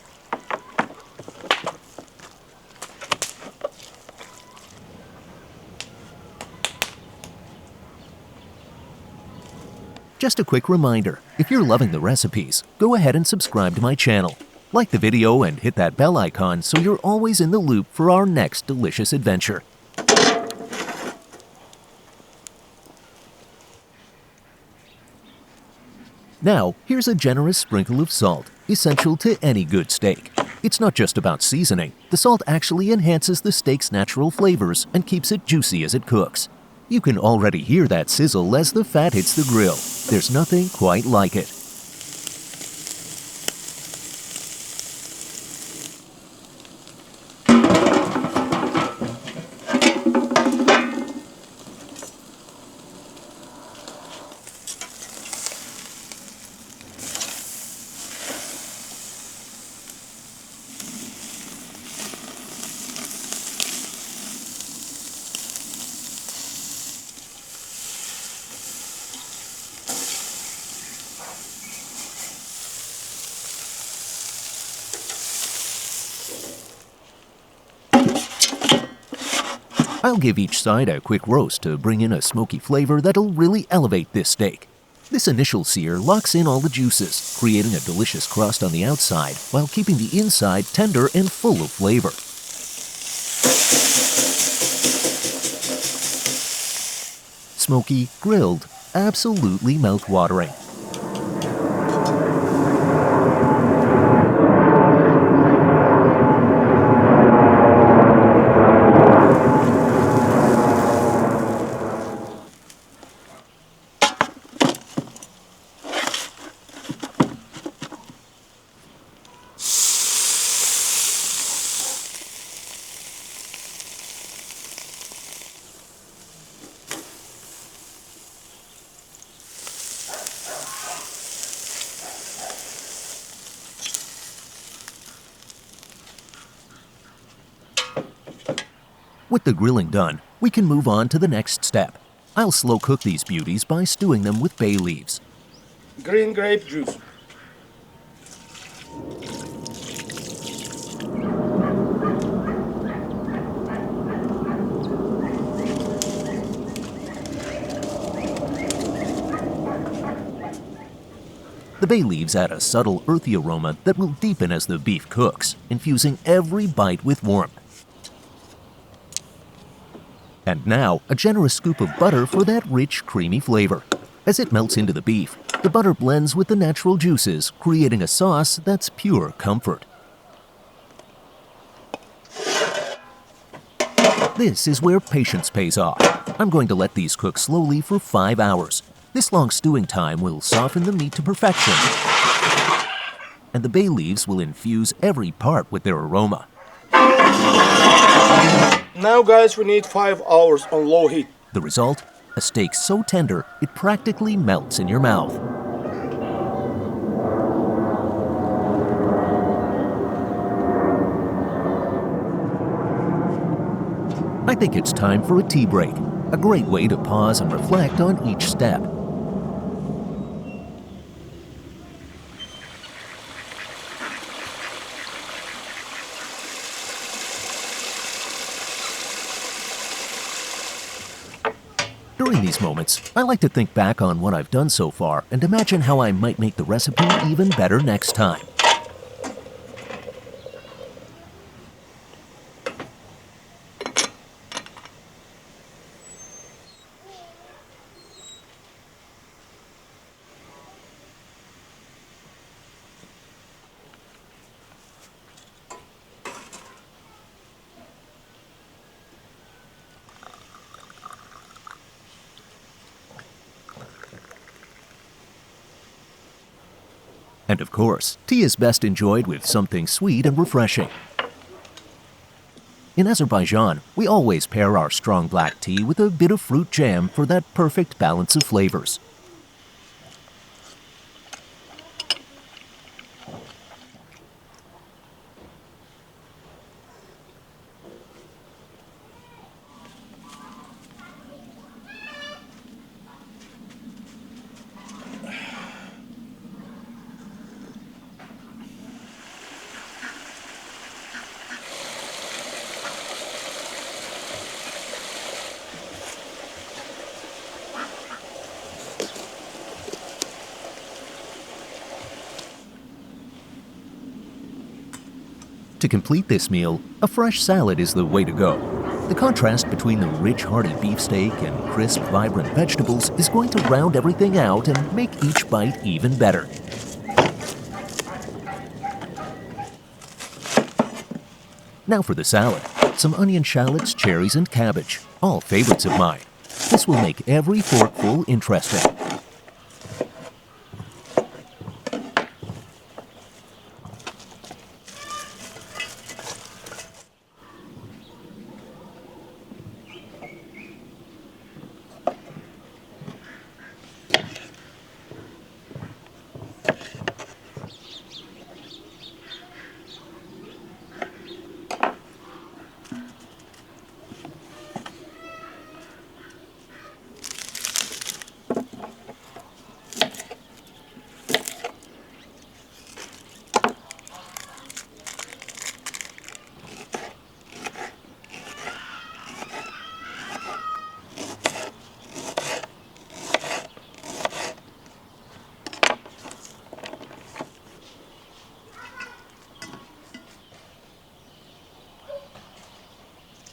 Just a quick reminder, if you're loving the recipes, go ahead and subscribe to my channel. Like the video and hit that bell icon so you're always in the loop for our next delicious adventure. Now, here's a generous sprinkle of salt, essential to any good steak. It's not just about seasoning. The salt actually enhances the steak's natural flavors and keeps it juicy as it cooks. You can already hear that sizzle as the fat hits the grill. There's nothing quite like it. I'll give each side a quick roast to bring in a smoky flavor that'll really elevate this steak. This initial sear locks in all the juices, creating a delicious crust on the outside while keeping the inside tender and full of flavor. Smoky, grilled, absolutely mouth-watering. With the grilling done, we can move on to the next step. I'll slow cook these beauties by stewing them with bay leaves. Green grape juice. The bay leaves add a subtle earthy aroma that will deepen as the beef cooks, infusing every bite with warmth. And now, a generous scoop of butter for that rich, creamy flavor. As it melts into the beef, the butter blends with the natural juices, creating a sauce that's pure comfort. This is where patience pays off. I'm going to let these cook slowly for 5 hours. This long stewing time will soften the meat to perfection, and the bay leaves will infuse every part with their aroma. Now guys, we need 5 hours on low heat. The result? A steak so tender, it practically melts in your mouth. I think it's time for a tea break, a great way to pause and reflect on each step. During these moments, I like to think back on what I've done so far and imagine how I might make the recipe even better next time. And of course, tea is best enjoyed with something sweet and refreshing. In Azerbaijan, we always pair our strong black tea with a bit of fruit jam for that perfect balance of flavors. To complete this meal, a fresh salad is the way to go. The contrast between the rich, hearty beefsteak and crisp, vibrant vegetables is going to round everything out and make each bite even better. Now for the salad. Some onion shallots, cherries, and cabbage, all favorites of mine. This will make every forkful interesting.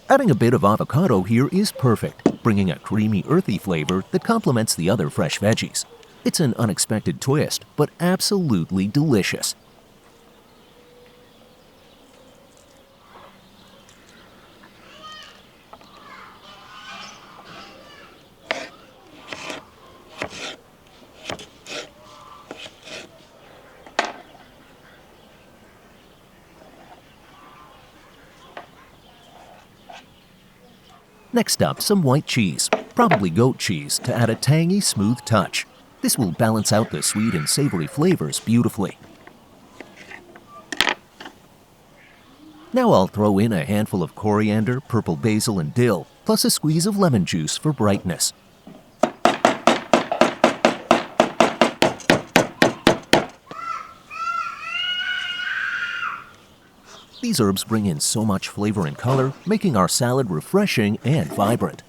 Adding a bit of avocado here is perfect, bringing a creamy, earthy flavor that complements the other fresh veggies. It's an unexpected twist, but absolutely delicious. Next up, some white cheese, probably goat cheese, to add a tangy, smooth touch. This will balance out the sweet and savory flavors beautifully. Now I'll throw in a handful of coriander, purple basil, and dill, plus a squeeze of lemon juice for brightness. These herbs bring in so much flavor and color, making our salad refreshing and vibrant.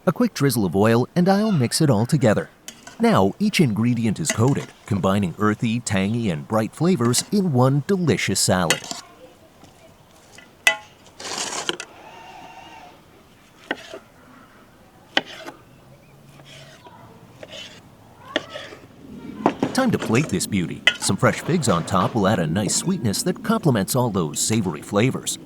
A quick drizzle of oil and I'll mix it all together. Now each ingredient is coated, combining earthy, tangy, and bright flavors in one delicious salad. Time to plate this beauty. Some fresh figs on top will add a nice sweetness that complements all those savory flavors.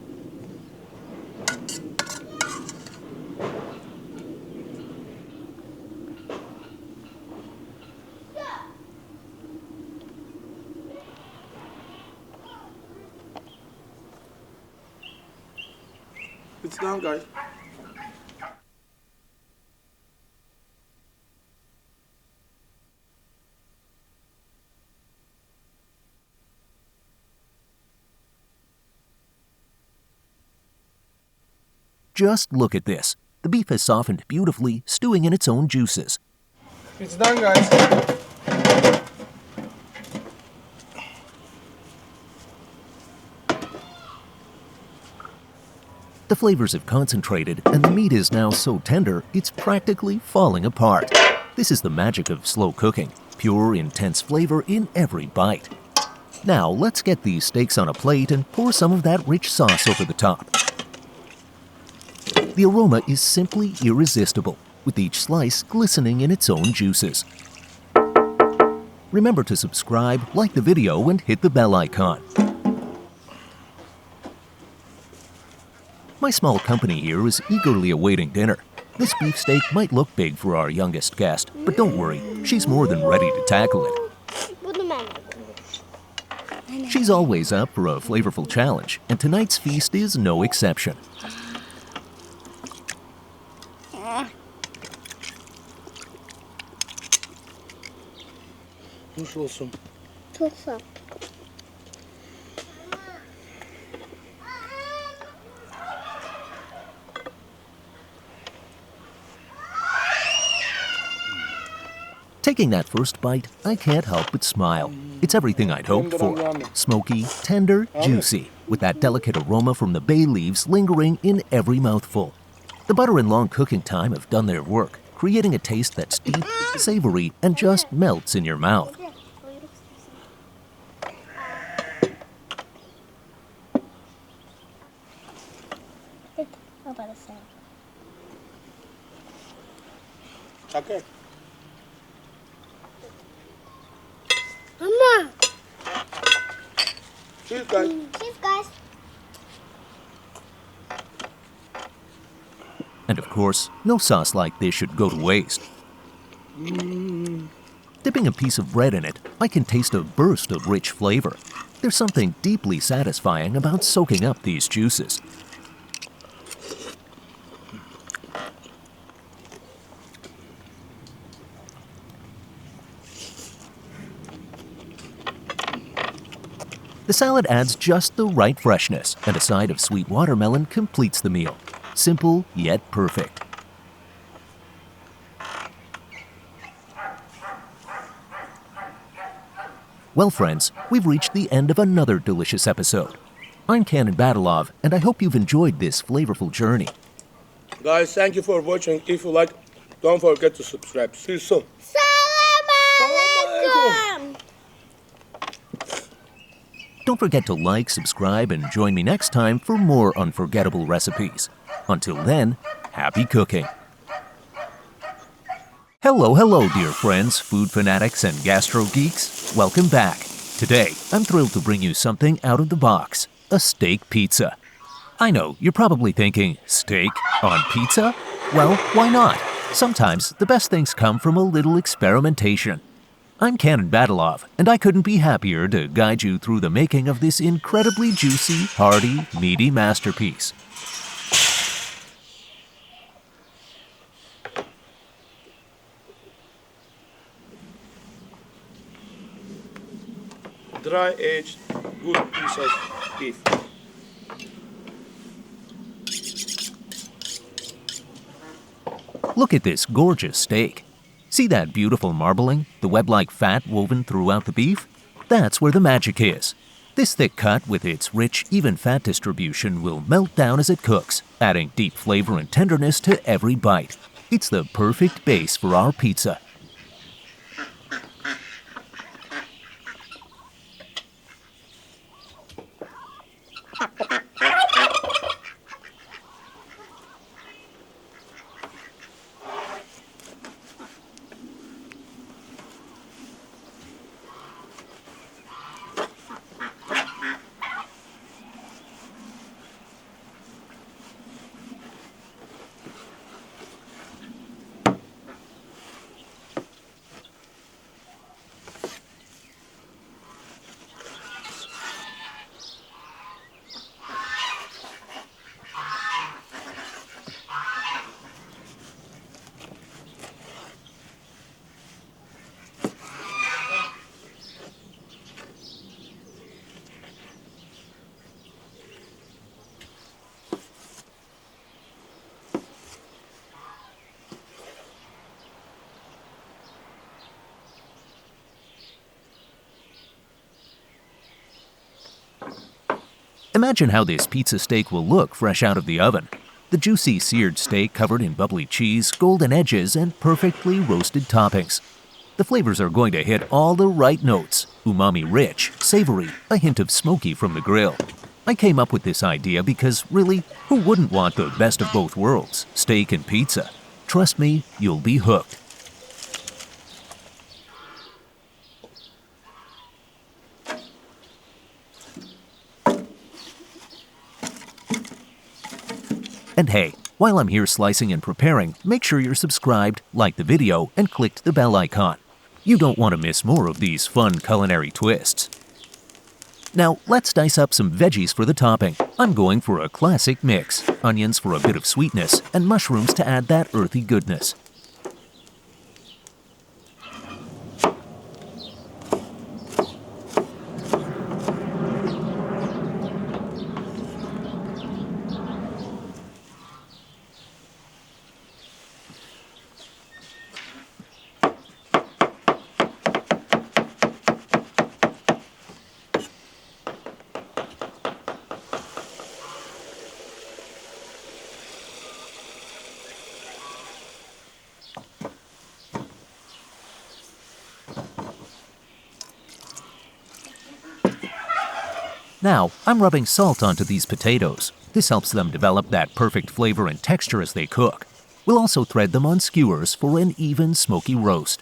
It's done, guys. Just look at this. The beef has softened beautifully, stewing in its own juices. It's done, guys. The flavors have concentrated, and the meat is now so tender, it's practically falling apart. This is the magic of slow cooking. Pure, intense flavor in every bite. Now, let's get these steaks on a plate and pour some of that rich sauce over the top. The aroma is simply irresistible, with each slice glistening in its own juices. Remember to subscribe, like the video, and hit the bell icon. My small company here is eagerly awaiting dinner. This beefsteak might look big for our youngest guest, but don't worry, she's more than ready to tackle it. Bunu ben de. She's always up for a flavorful challenge, and tonight's feast is no exception. Nasıl olsun? Çok sağ. Taking that first bite, I can't help but smile. It's everything I'd hoped for. Smoky, tender, juicy, with that delicate aroma from the bay leaves lingering in every mouthful. The butter and long cooking time have done their work, creating a taste that's deep, savory, and just melts in your mouth. How about a salad? Okay. Mama! Cheers, guys. Cheers, guys. And of course, no sauce like this should go to waste. Dipping a piece of bread in it, I can taste a burst of rich flavor. There's something deeply satisfying about soaking up these juices. The salad adds just the right freshness, and a side of sweet watermelon completes the meal. Simple yet perfect. Well, friends, we've reached the end of another delicious episode. I'm Kanan Badalov, and I hope you've enjoyed this flavorful journey. Guys, thank you for watching. If you like, don't forget to subscribe. See you soon. Salam alaikum! Don't forget to like, subscribe, and join me next time for more unforgettable recipes. Until then, happy cooking. Hello, dear friends, food fanatics, and gastro geeks. Welcome back. Today, I'm thrilled to bring you something out of the box, a steak pizza. I know, you're probably thinking, steak on pizza? Well, why not? Sometimes the best things come from a little experimentation. I'm Kanan Badalov, and I couldn't be happier to guide you through the making of this incredibly juicy, hearty, meaty masterpiece. Dry-aged, good piece of beef. Look at this gorgeous steak. See that beautiful marbling, the web-like fat woven throughout the beef? That's where the magic is. This thick cut with its rich, even fat distribution will melt down as it cooks, adding deep flavor and tenderness to every bite. It's the perfect base for our pizza. Imagine how this pizza steak will look fresh out of the oven. The juicy seared steak covered in bubbly cheese, golden edges, and perfectly roasted toppings. The flavors are going to hit all the right notes. Umami rich, savory, a hint of smoky from the grill. I came up with this idea because, really, who wouldn't want the best of both worlds, steak and pizza? Trust me, you'll be hooked. And hey, While I'm here slicing and preparing, make sure you're subscribed, like the video, and clicked the bell icon. You don't want to miss more of these fun culinary twists. Now, let's dice up some veggies for the topping. I'm going for a classic mix: onions for a bit of sweetness, and mushrooms to add that earthy goodness. Now, I'm rubbing salt onto these potatoes. This helps them develop that perfect flavor and texture as they cook. We'll also thread them on skewers for an even smoky roast.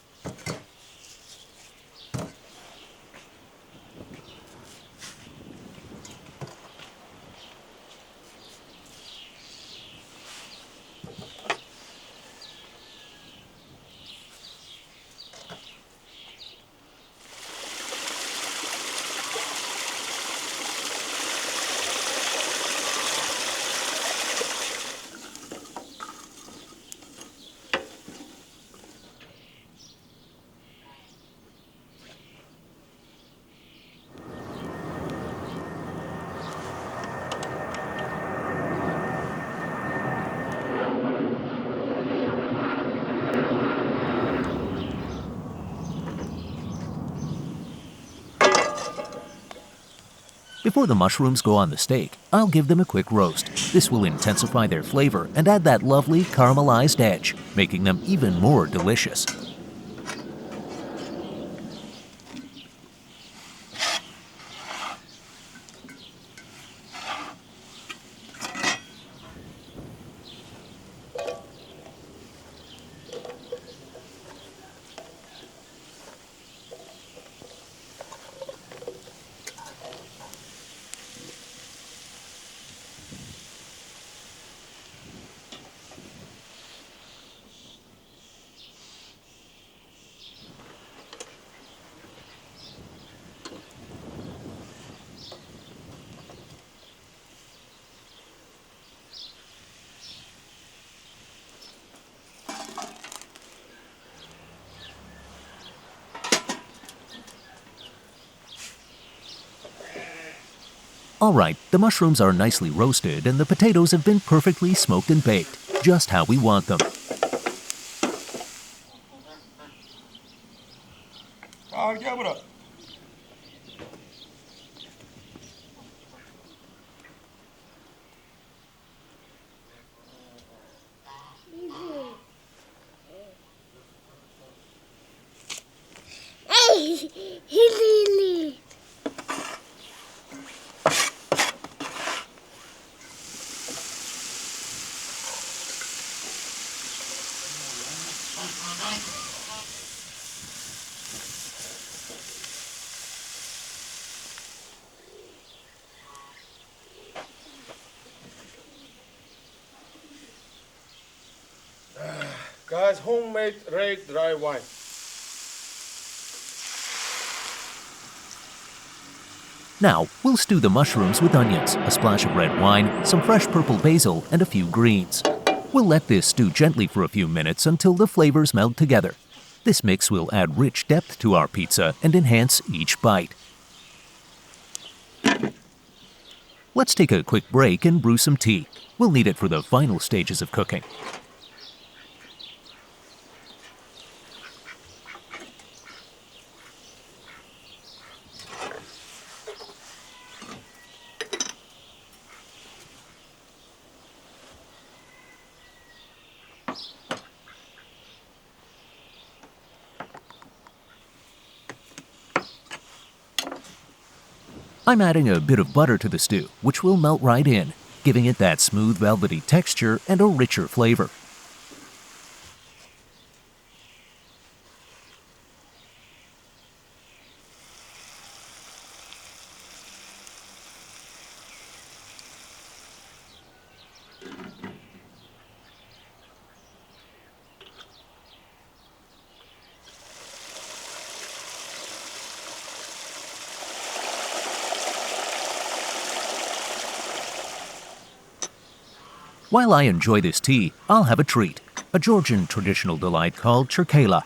Before the mushrooms go on the steak, I'll give them a quick roast. This will intensify their flavor and add that lovely caramelized edge, making them even more delicious. Alright, the mushrooms are nicely roasted and the potatoes have been perfectly smoked and baked, just how we want them. Hey, Lily. Guys, homemade rake dry wine. Now, we'll stew the mushrooms with onions, a splash of red wine, some fresh purple basil, and a few greens. We'll let this stew gently for a few minutes until the flavors meld together. This mix will add rich depth to our pizza and enhance each bite. Let's take a quick break and brew some tea. We'll need it for the final stages of cooking. I'm adding a bit of butter to the stew, which will melt right in, giving it that smooth velvety texture and a richer flavor. While I enjoy this tea, I'll have a treat, a Georgian traditional delight called cherkela.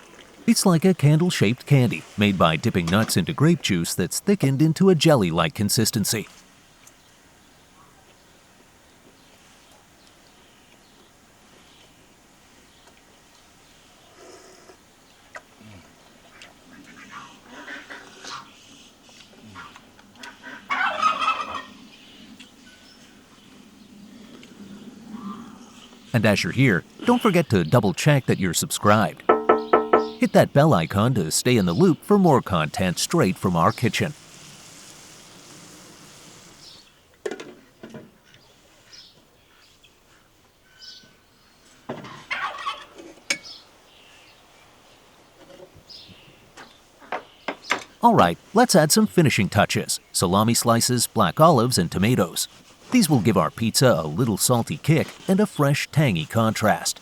It's like a candle-shaped candy made by dipping nuts into grape juice that's thickened into a jelly-like consistency. And as you're here, don't forget to double-check that you're subscribed. Hit that bell icon to stay in the loop for more content straight from our kitchen. Alright, let's add some finishing touches: salami slices, black olives, and tomatoes. These will give our pizza a little salty kick and a fresh, tangy contrast.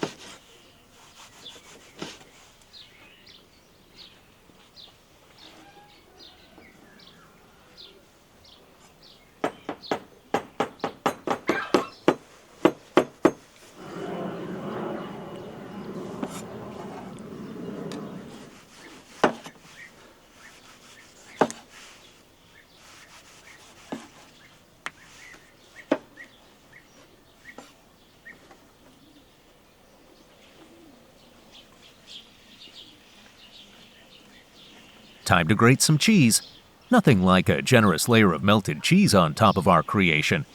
Time to grate some cheese. Nothing like a generous layer of melted cheese on top of our creation.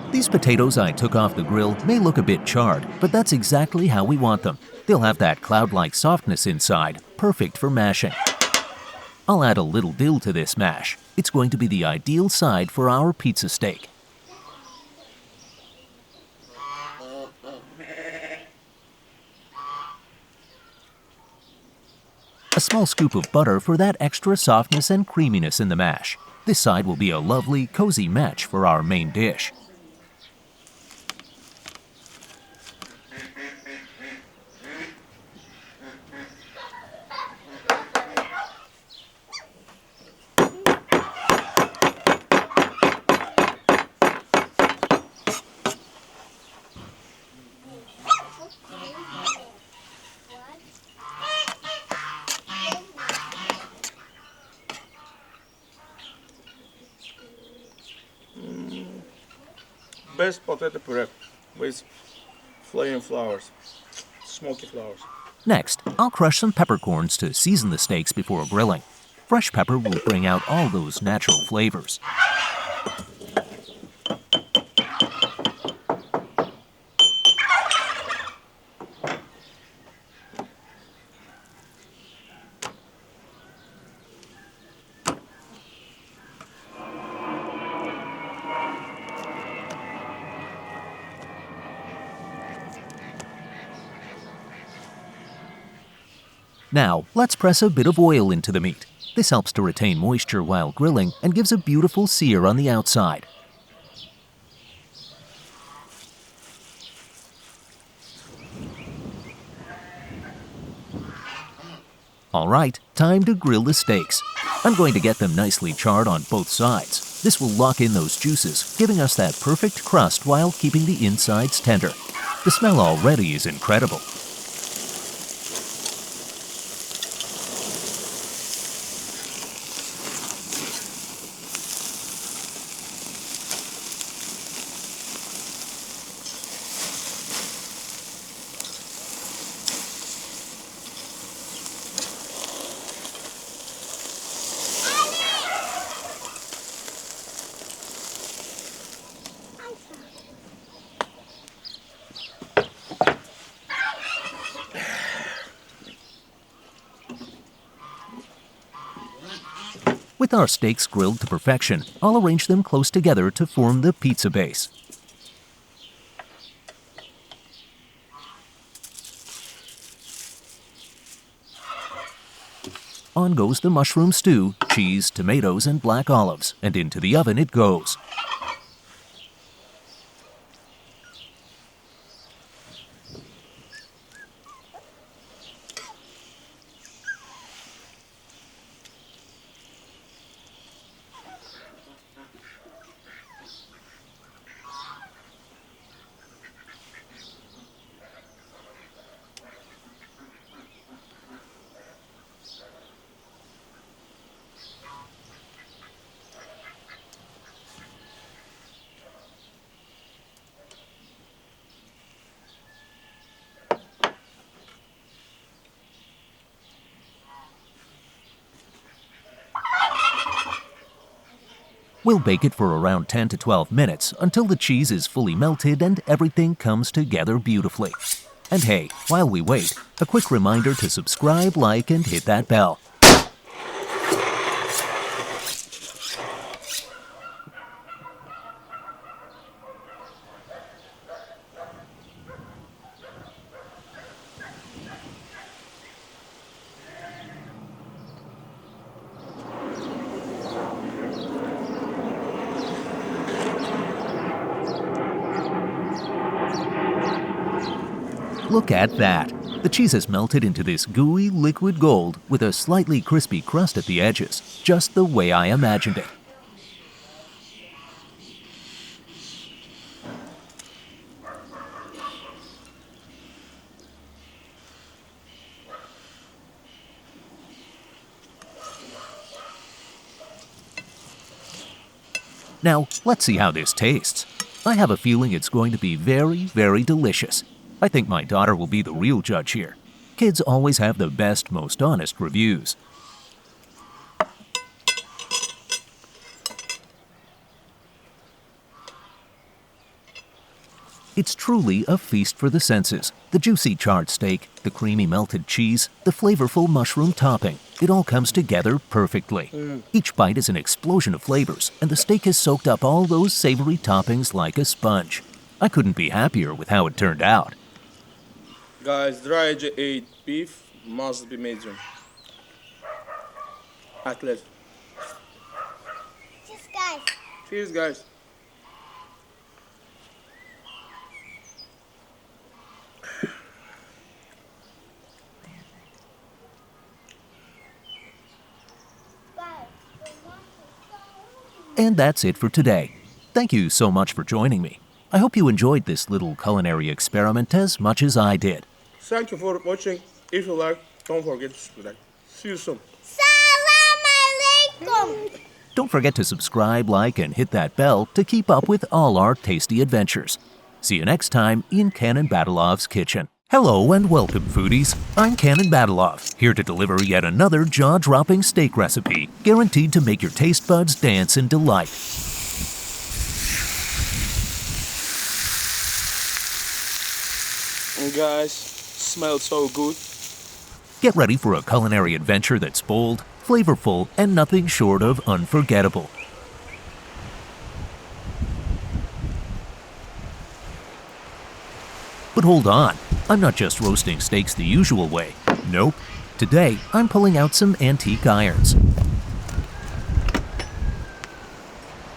These potatoes I took off the grill may look a bit charred, but that's exactly how we want them. They'll have that cloud-like softness inside, perfect for mashing. I'll add a little dill to this mash. It's going to be the ideal side for our pizza steak. A small scoop of butter for that extra softness and creaminess in the mash. This side will be a lovely, cozy match for our main dish. Best potato puree with flaming flowers, smoky flowers. Next, I'll crush some peppercorns to season the steaks before grilling. Fresh pepper will bring out all those natural flavors. Now, let's press a bit of oil into the meat. This helps to retain moisture while grilling and gives a beautiful sear on the outside. Alright, time to grill the steaks. I'm going to get them nicely charred on both sides. This will lock in those juices, giving us that perfect crust while keeping the insides tender. The smell already is incredible. With our steaks grilled to perfection, I'll arrange them close together to form the pizza base. On goes the mushroom stew, cheese, tomatoes, and black olives, and into the oven it goes. We'll bake it for around 10 to 12 minutes until the cheese is fully melted and everything comes together beautifully. And hey, while we wait, a quick reminder to subscribe, like, and hit that bell. Look at that! The cheese has melted into this gooey liquid gold with a slightly crispy crust at the edges, just the way I imagined it. Now, let's see how this tastes. I have a feeling it's going to be very, very delicious. I think my daughter will be the real judge here. Kids always have the best, most honest reviews. It's truly a feast for the senses. The juicy charred steak, the creamy melted cheese, the flavorful mushroom topping. It all comes together perfectly. Each bite is an explosion of flavors, and the steak has soaked up all those savory toppings like a sponge. I couldn't be happier with how it turned out. Guys, dry aged beef must be medium. Atlet. Cheers, guys. Cheers, guys. And that's it for today. Thank you so much for joining me. I hope you enjoyed this little culinary experiment as much as I did. Thank you for watching. If you like, don't forget to subscribe. See you soon. Salam alaikum. Don't forget to subscribe, like, and hit that bell to keep up with all our tasty adventures. See you next time in Kanan Badalov's kitchen. Hello and welcome, foodies. I'm Kanan Badalov, here to deliver yet another jaw-dropping steak recipe, guaranteed to make your taste buds dance in delight. And guys, smells so good. Get ready for a culinary adventure that's bold, flavorful, and nothing short of unforgettable. But hold on, I'm not just roasting steaks the usual way. Nope. Today, I'm pulling out some antique irons.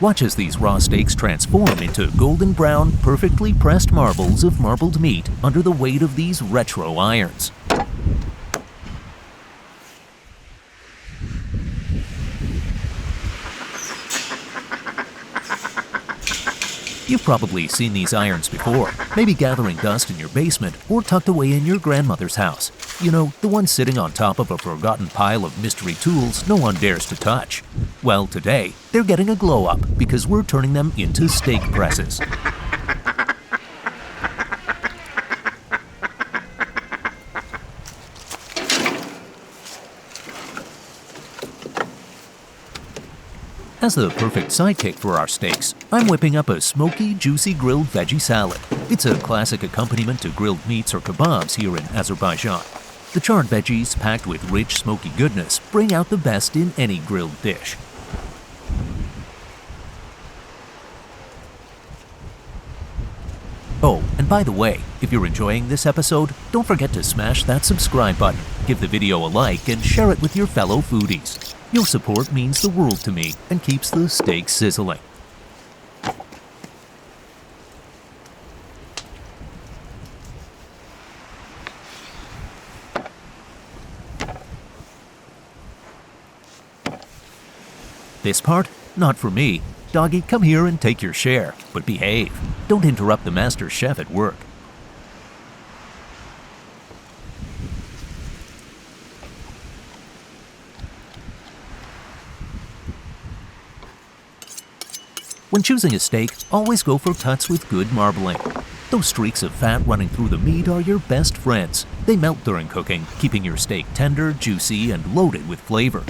Watch as these raw steaks transform into golden brown, perfectly pressed marbles of marbled meat under the weight of these retro irons. You've probably seen these irons before, maybe gathering dust in your basement or tucked away in your grandmother's house. You know, the ones sitting on top of a forgotten pile of mystery tools no one dares to touch. Well, today, they're getting a glow up because we're turning them into steak presses. As the perfect sidekick for our steaks, I'm whipping up a smoky, juicy grilled veggie salad. It's a classic accompaniment to grilled meats or kebabs here in Azerbaijan. The charred veggies, packed with rich, smoky goodness, bring out the best in any grilled dish. By the way, if you're enjoying this episode, don't forget to smash that subscribe button, give the video a like, and share it with your fellow foodies. Your support means the world to me and keeps the steak sizzling. This part? Not for me. Doggy, come here and take your share, but behave. Don't interrupt the master chef at work. When choosing a steak, always go for cuts with good marbling. Those streaks of fat running through the meat are your best friends. They melt during cooking, keeping your steak tender, juicy, and loaded with flavor.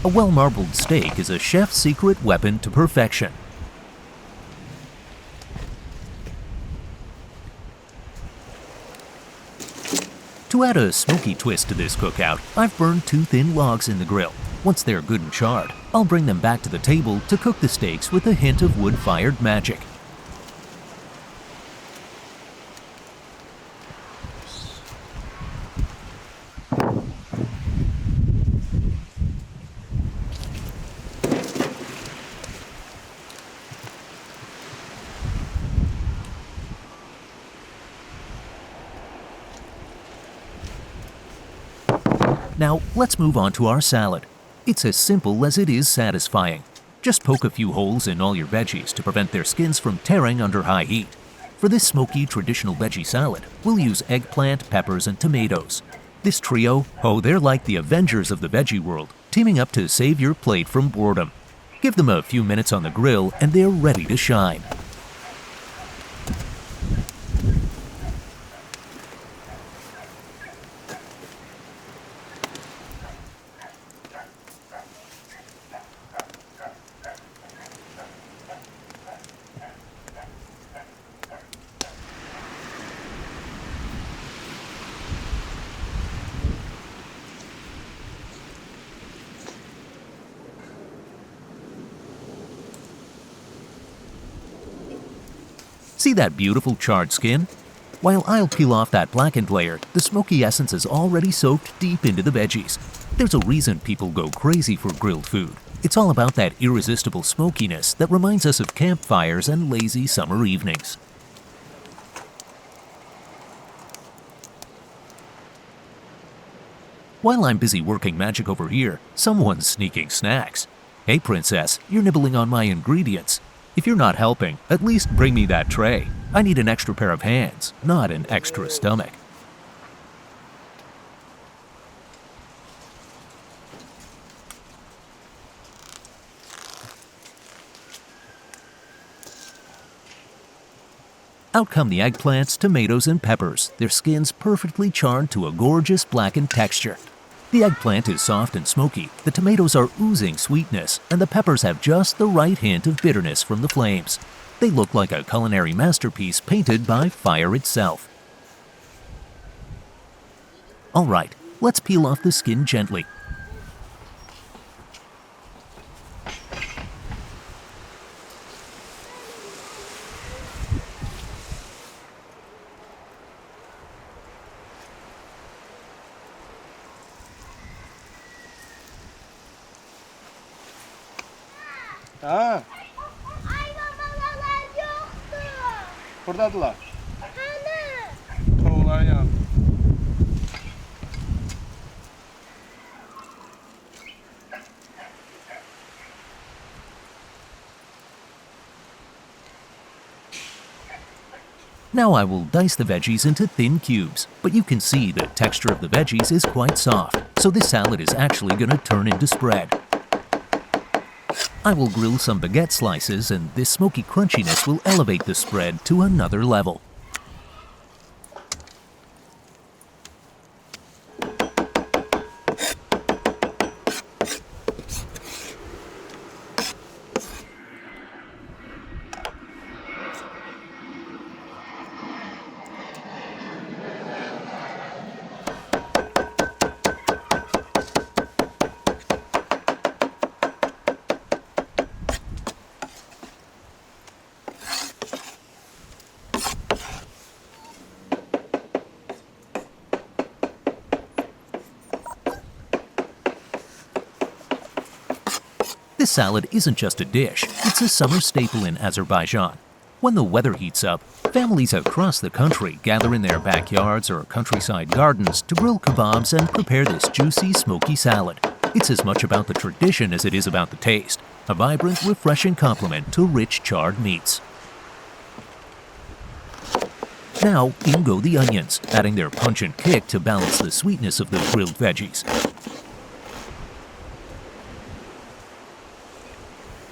A well-marbled steak is a chef's secret weapon to perfection. To add a smoky twist to this cookout, I've burned 2 thin logs in the grill. Once they're good and charred, I'll bring them back to the table to cook the steaks with a hint of wood-fired magic. Now, let's move on to our salad. It's as simple as it is satisfying. Just poke a few holes in all your veggies to prevent their skins from tearing under high heat. For this smoky traditional veggie salad, we'll use eggplant, peppers, and tomatoes. This trio, oh, they're like the Avengers of the veggie world, teaming up to save your plate from boredom. Give them a few minutes on the grill and they're ready to shine. See that beautiful charred skin? While I'll peel off that blackened layer, the smoky essence is already soaked deep into the veggies. There's a reason people go crazy for grilled food. It's all about that irresistible smokiness that reminds us of campfires and lazy summer evenings. While I'm busy working magic over here, someone's sneaking snacks. Hey princess, you're nibbling on my ingredients. If you're not helping, at least bring me that tray. I need an extra pair of hands, not an extra stomach. Out come the eggplants, tomatoes, and peppers, their skins perfectly charred to a gorgeous blackened texture. The eggplant is soft and smoky, the tomatoes are oozing sweetness, and the peppers have just the right hint of bitterness from the flames. They look like a culinary masterpiece painted by fire itself. Alright, let's peel off the skin gently. Ha, Ay babalar yoktu. buradadılar. Hani? Tavukların yanında. Now I will dice the veggies into thin cubes, but you can see the texture of the veggies is quite soft, so this salad is actually going to turn into spread. I will grill some baguette slices and this smoky crunchiness will elevate the spread to another level. This salad isn't just a dish, it's a summer staple in Azerbaijan. When the weather heats up, families across the country gather in their backyards or countryside gardens to grill kebabs and prepare this juicy, smoky salad. It's as much about the tradition as it is about the taste, a vibrant, refreshing complement to rich, charred meats. Now, in go the onions, adding their pungent kick to balance the sweetness of the grilled veggies.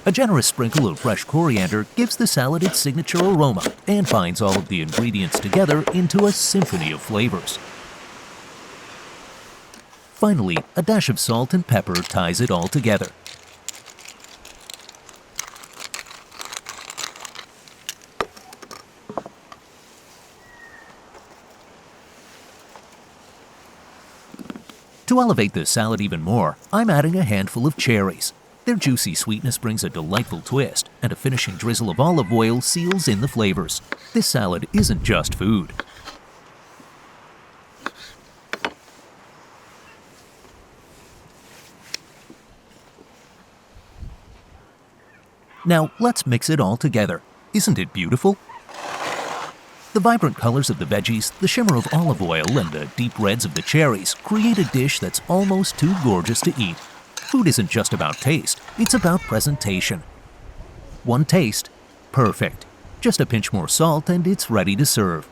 A generous sprinkle of fresh coriander gives the salad its signature aroma and binds all of the ingredients together into a symphony of flavors. Finally, a dash of salt and pepper ties it all together. To elevate the salad even more, I'm adding a handful of cherries. Their juicy sweetness brings a delightful twist, and a finishing drizzle of olive oil seals in the flavors. This salad isn't just food. Now, let's mix it all together. Isn't it beautiful? The vibrant colors of the veggies, the shimmer of olive oil, and the deep reds of the cherries create a dish that's almost too gorgeous to eat. Food isn't just about taste, it's about presentation. One taste, perfect. Just a pinch more salt and it's ready to serve.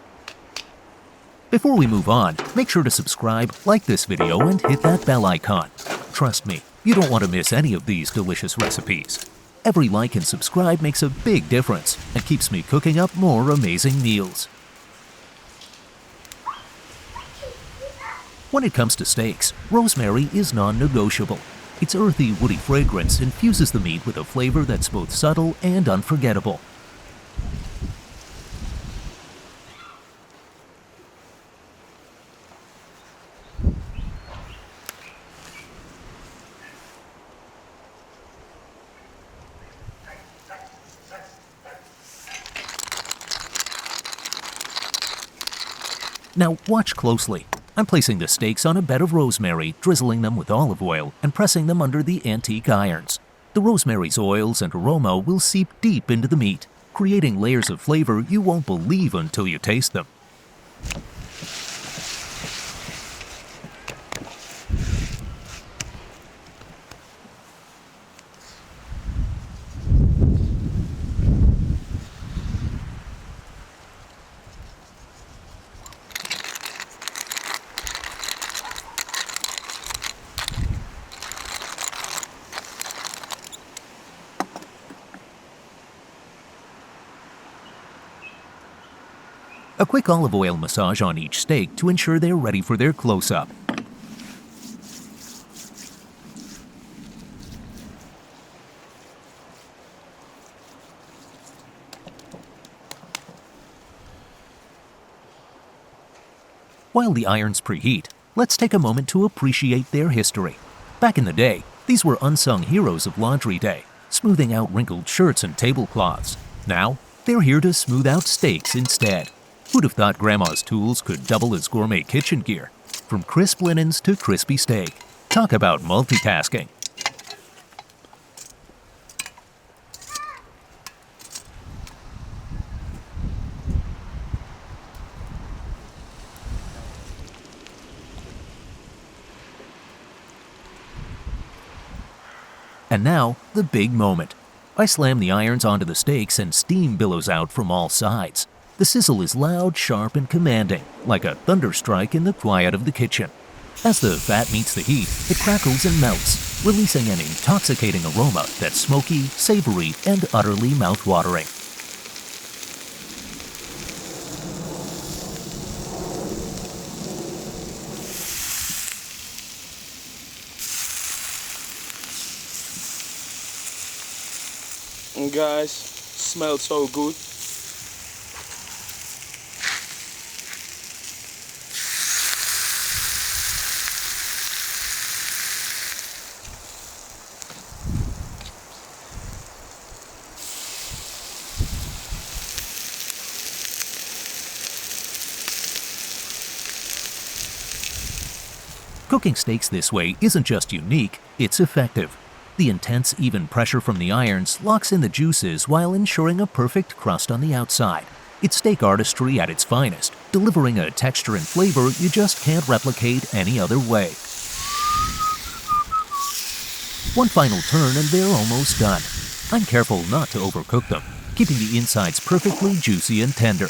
Before we move on, make sure to subscribe, like this video, and hit that bell icon. Trust me, you don't want to miss any of these delicious recipes. Every like and subscribe makes a big difference and keeps me cooking up more amazing meals. When it comes to steaks, rosemary is non-negotiable. Its earthy, woody fragrance infuses the meat with a flavor that's both subtle and unforgettable. Now watch closely. I'm placing the steaks on a bed of rosemary, drizzling them with olive oil, and pressing them under the antique irons. The rosemary's oils and aroma will seep deep into the meat, creating layers of flavor you won't believe until you taste them. A quick olive oil massage on each steak to ensure they're ready for their close-up. While the irons preheat, let's take a moment to appreciate their history. Back in the day, these were unsung heroes of laundry day, smoothing out wrinkled shirts and tablecloths. Now, they're here to smooth out steaks instead. Who'd have thought Grandma's tools could double as gourmet kitchen gear? From crisp linens to crispy steak. Talk about multitasking. And now, the big moment. I slam the irons onto the steaks and steam billows out from all sides. The sizzle is loud, sharp, and commanding, like a thunderstrike in the quiet of the kitchen. As the fat meets the heat, it crackles and melts, releasing an intoxicating aroma that's smoky, savory, and utterly mouth-watering. And guys, smells so good. Cooking steaks this way isn't just unique, it's effective. The intense, even pressure from the irons locks in the juices while ensuring a perfect crust on the outside. It's steak artistry at its finest, delivering a texture and flavor you just can't replicate any other way. One final turn and they're almost done. I'm careful not to overcook them, keeping the insides perfectly juicy and tender.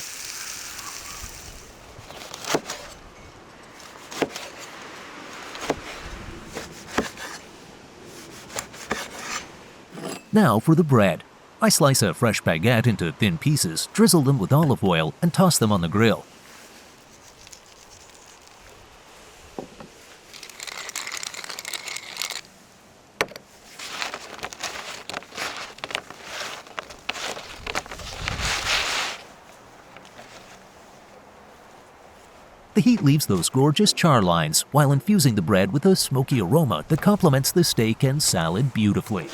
Now for the bread. I slice a fresh baguette into thin pieces, drizzle them with olive oil, and toss them on the grill. The heat leaves those gorgeous char lines while infusing the bread with a smoky aroma that complements the steak and salad beautifully.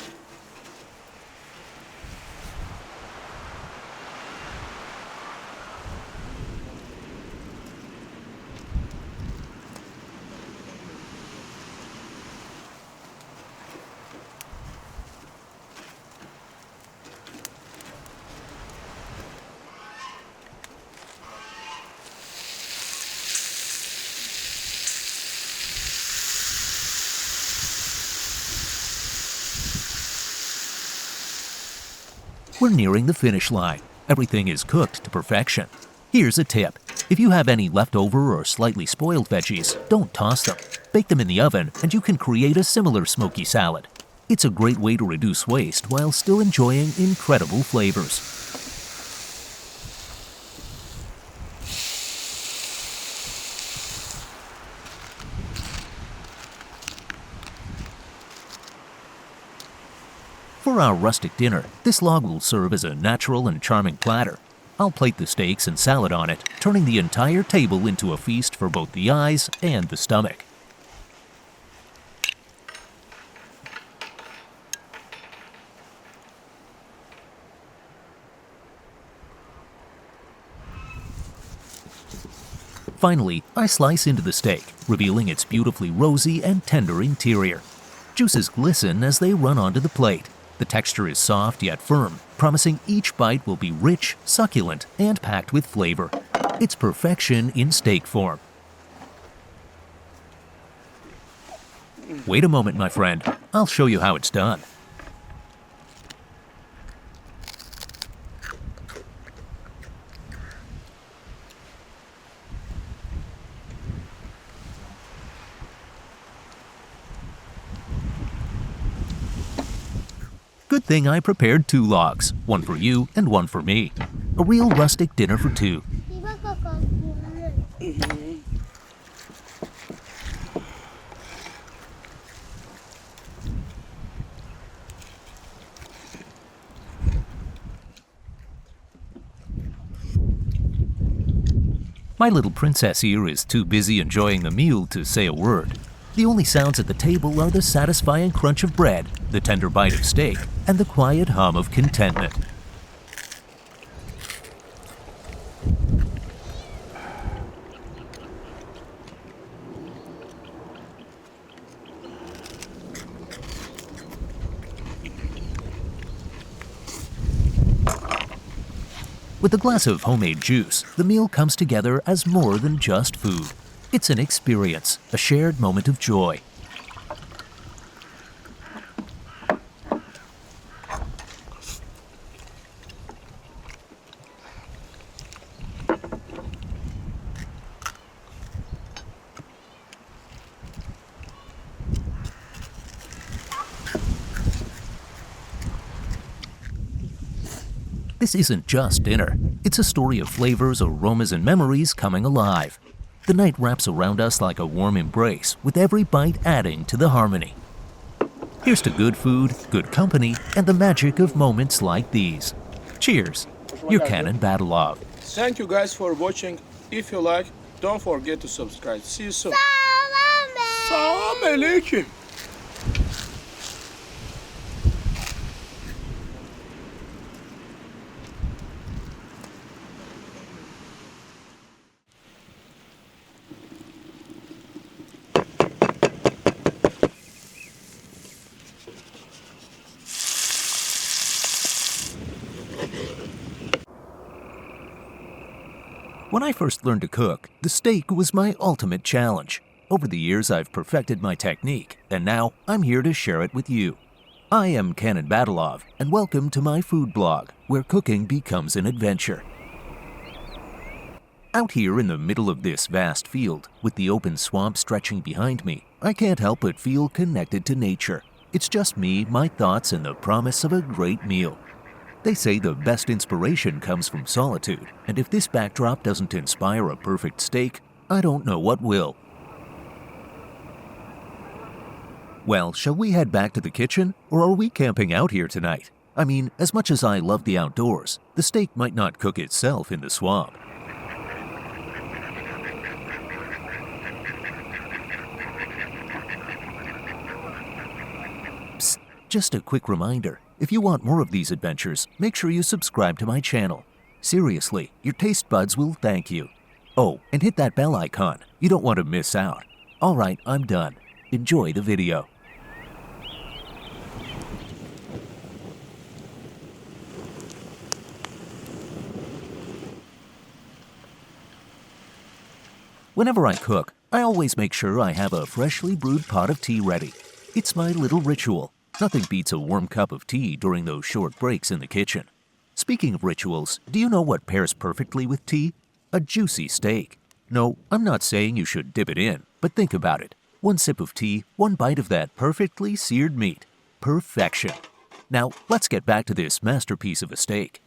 We're nearing the finish line. Everything is cooked to perfection. Here's a tip. If you have any leftover or slightly spoiled veggies, don't toss them. Bake them in the oven and you can create a similar smoky salad. It's a great way to reduce waste while still enjoying incredible flavors. For our rustic dinner, this log will serve as a natural and charming platter. I'll plate the steaks and salad on it, turning the entire table into a feast for both the eyes and the stomach. Finally, I slice into the steak, revealing its beautifully rosy and tender interior. Juices glisten as they run onto the plate. The texture is soft yet firm, promising each bite will be rich, succulent, and packed with flavor. It's perfection in steak form. Wait a moment, my friend. I'll show you how it's done. Good thing I prepared 2 logs, one for you and one for me. A real rustic dinner for 2. My little princess here is too busy enjoying the meal to say a word. The only sounds at the table are the satisfying crunch of bread, the tender bite of steak, and the quiet hum of contentment. With a glass of homemade juice, the meal comes together as more than just food. It's an experience, a shared moment of joy. This isn't just dinner. It's a story of flavors, aromas, and memories coming alive. The night wraps around us like a warm embrace, with every bite adding to the harmony. Here's to good food, good company, and the magic of moments like these. Cheers! Your Kanan Badalov. Thank you guys for watching. If you like, don't forget to subscribe. See you soon. Salam alaikum. When I first learned to cook, the steak was my ultimate challenge. Over the years, I've perfected my technique, and now I'm here to share it with you. I am Kanan Badalov, and welcome to my food blog, where cooking becomes an adventure. Out here in the middle of this vast field, with the open swamp stretching behind me, I can't help but feel connected to nature. It's just me, my thoughts, and the promise of a great meal. They say the best inspiration comes from solitude, and if this backdrop doesn't inspire a perfect steak, I don't know what will. Well, shall we head back to the kitchen, or are we camping out here tonight? I mean, as much as I love the outdoors, the steak might not cook itself in the swamp. Psst, just a quick reminder. If you want more of these adventures, make sure you subscribe to my channel. Seriously, your taste buds will thank you. Oh, and hit that bell icon. You don't want to miss out. Alright, I'm done. Enjoy the video. Whenever I cook, I always make sure I have a freshly brewed pot of tea ready. It's my little ritual. Nothing beats a warm cup of tea during those short breaks in the kitchen. Speaking of rituals, do you know what pairs perfectly with tea? A juicy steak. No, I'm not saying you should dip it in, but think about it. One sip of tea, one bite of that perfectly seared meat. Perfection. Now, let's get back to this masterpiece of a steak.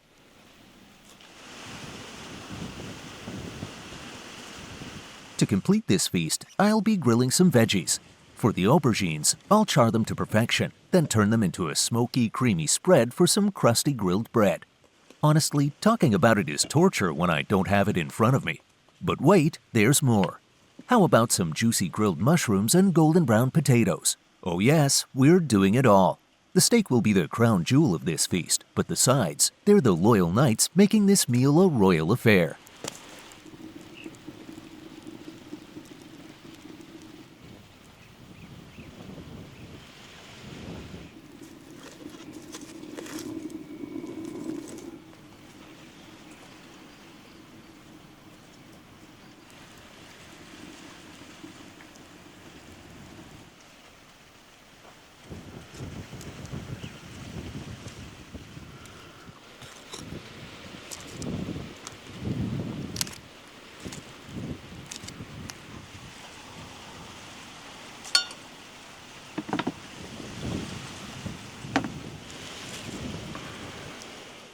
To complete this feast, I'll be grilling some veggies. For the aubergines, I'll char them to perfection, then turn them into a smoky, creamy spread for some crusty grilled bread. Honestly, talking about it is torture when I don't have it in front of me. But wait, there's more. How about some juicy grilled mushrooms and golden brown potatoes? Oh yes, we're doing it all. The steak will be the crown jewel of this feast, but the sides, they're the loyal knights making this meal a royal affair.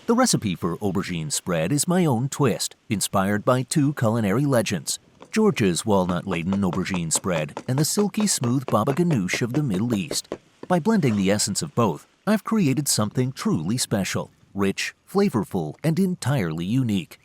The recipe for aubergine spread is my own twist, inspired by two culinary legends, Georgia's walnut-laden aubergine spread and the silky smooth baba ganoush of the Middle East. By blending the essence of both, I've created something truly special, rich, flavorful, and entirely unique.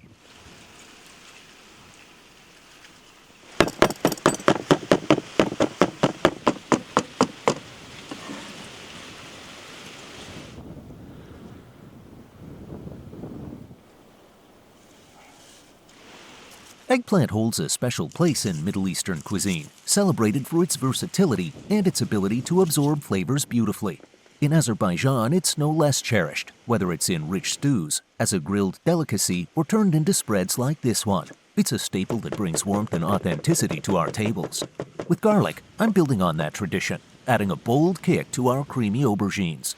Eggplant holds a special place in Middle Eastern cuisine, celebrated for its versatility and its ability to absorb flavors beautifully. In Azerbaijan, it's no less cherished, whether it's in rich stews, as a grilled delicacy, or turned into spreads like this one. It's a staple that brings warmth and authenticity to our tables. With garlic, I'm building on that tradition, adding a bold kick to our creamy aubergines.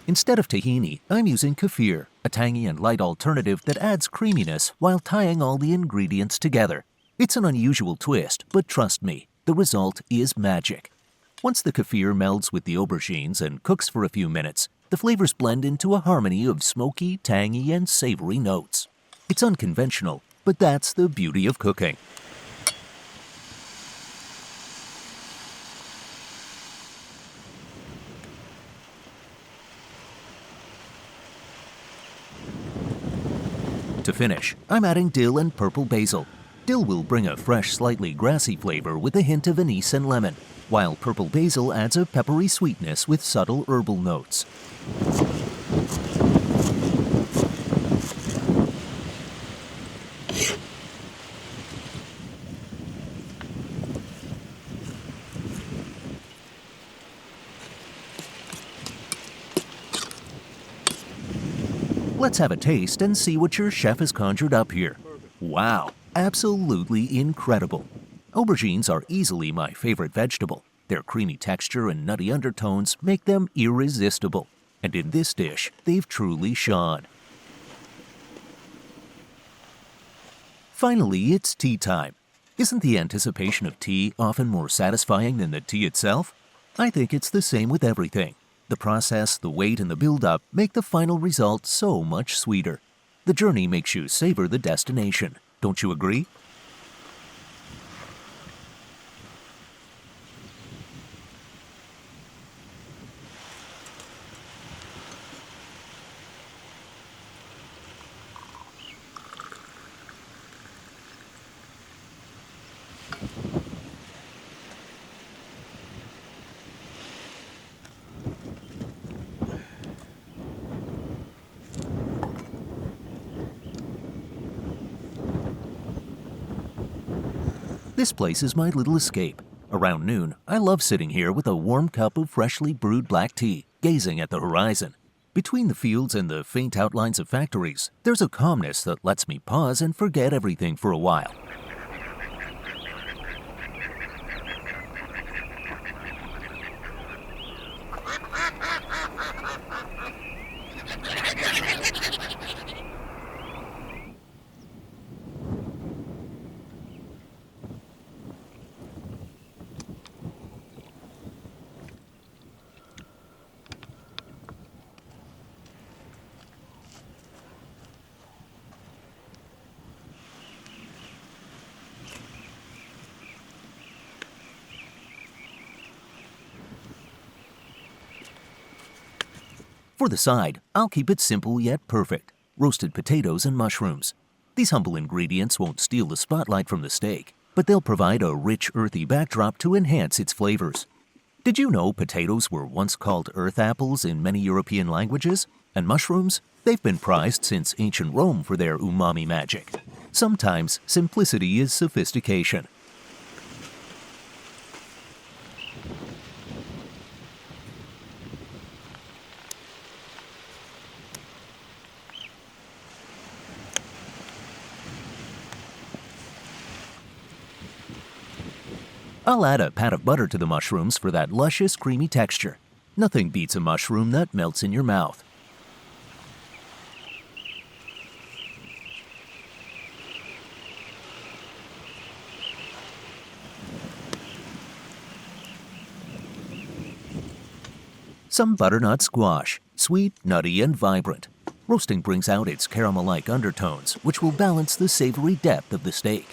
Instead of tahini, I'm using kefir, a tangy and light alternative that adds creaminess while tying all the ingredients together. It's an unusual twist, but trust me, the result is magic. Once the kefir melds with the aubergines and cooks for a few minutes, the flavors blend into a harmony of smoky, tangy, and savory notes. It's unconventional, but that's the beauty of cooking. To finish, I'm adding dill and purple basil. Dill will bring a fresh, slightly grassy flavor with a hint of anise and lemon, while purple basil adds a peppery sweetness with subtle herbal notes. Let's have a taste and see what your chef has conjured up here. Wow, absolutely incredible. Aubergines are easily my favorite vegetable. Their creamy texture and nutty undertones make them irresistible. And in this dish, they've truly shone. Finally, it's tea time. Isn't the anticipation of tea often more satisfying than the tea itself? I think it's the same with everything. The process, the wait, and the build-up make the final result so much sweeter. The journey makes you savor the destination. Don't you agree? This place is my little escape. Around noon, I love sitting here with a warm cup of freshly brewed black tea, gazing at the horizon. Between the fields and the faint outlines of factories, there's a calmness that lets me pause and forget everything for a while. For the side, I'll keep it simple yet perfect. Roasted potatoes and mushrooms. These humble ingredients won't steal the spotlight from the steak, but they'll provide a rich, earthy backdrop to enhance its flavors. Did you know potatoes were once called earth apples in many European languages? And mushrooms? They've been prized since ancient Rome for their umami magic. Sometimes simplicity is sophistication. I'll add a pat of butter to the mushrooms for that luscious, creamy texture. Nothing beats a mushroom that melts in your mouth. Some butternut squash, sweet, nutty, and vibrant. Roasting brings out its caramel-like undertones, which will balance the savory depth of the steak.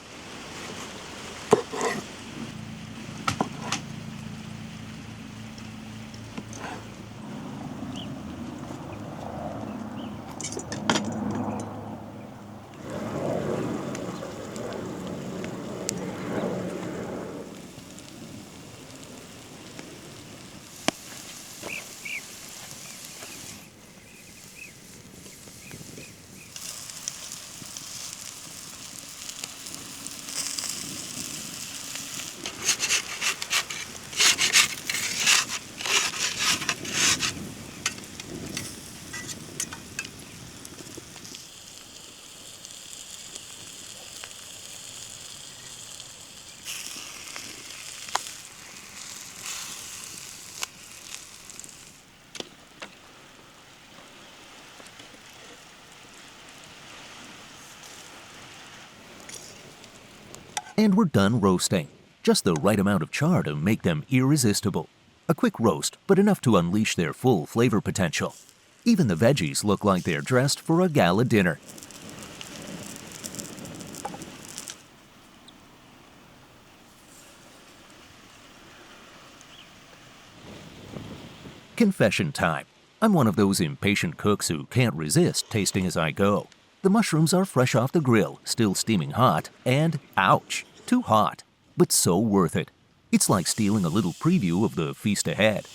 And we're done roasting. Just the right amount of char to make them irresistible. A quick roast, but enough to unleash their full flavor potential. Even the veggies look like they're dressed for a gala dinner. Confession time. I'm one of those impatient cooks who can't resist tasting as I go. The mushrooms are fresh off the grill, still steaming hot, and ouch, too hot, but so worth it. It's like stealing a little preview of the feast ahead.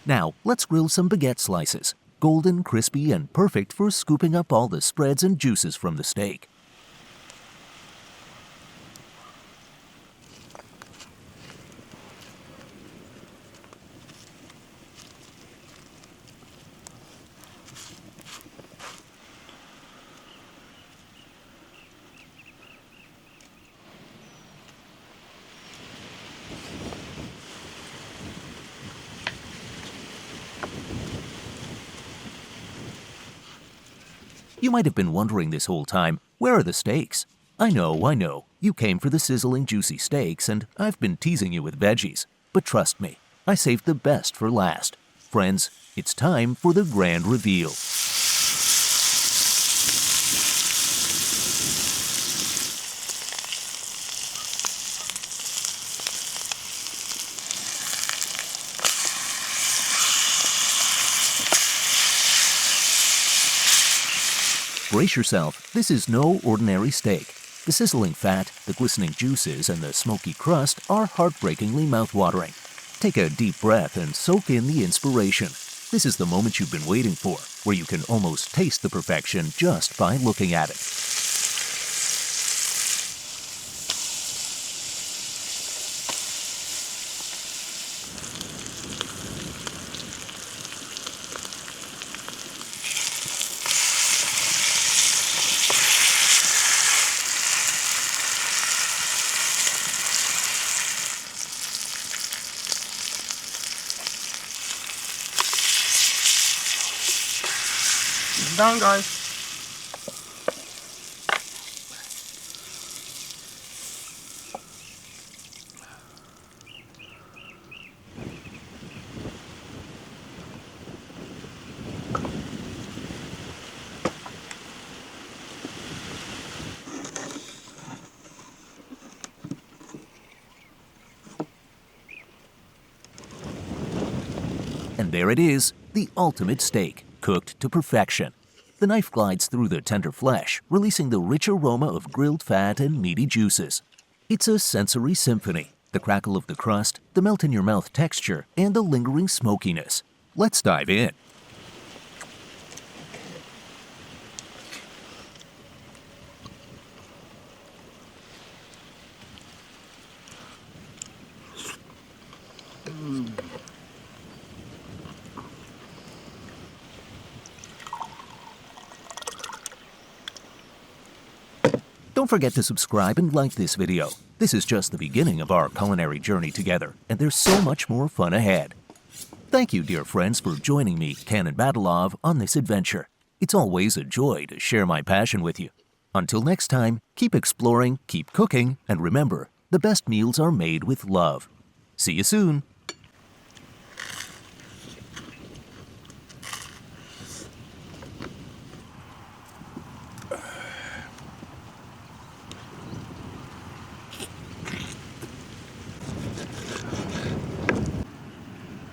Now, let's grill some baguette slices. Golden, crispy, and perfect for scooping up all the spreads and juices from the steak. You might have been wondering this whole time, where are the steaks? I know, you came for the sizzling juicy steaks and I've been teasing you with veggies. But trust me, I saved the best for last. Friends, it's time for the grand reveal. Brace yourself, this is no ordinary steak. The sizzling fat, the glistening juices, and the smoky crust are heartbreakingly mouthwatering. Take a deep breath and soak in the inspiration. This is the moment you've been waiting for, where you can almost taste the perfection just by looking at it. Done, guys. And there it is, the ultimate steak, cooked to perfection. The knife glides through the tender flesh, releasing the rich aroma of grilled fat and meaty juices. It's a sensory symphony, the crackle of the crust, the melt-in-your-mouth texture, and the lingering smokiness. Let's dive in. Don't forget to subscribe and like this video. This is just the beginning of our culinary journey together, and there's so much more fun ahead. Thank you, dear friends, for joining me, Kanan Badalov, on this adventure. It's always a joy to share my passion with you. Until next time, keep exploring, keep cooking, and remember, the best meals are made with love. See you soon!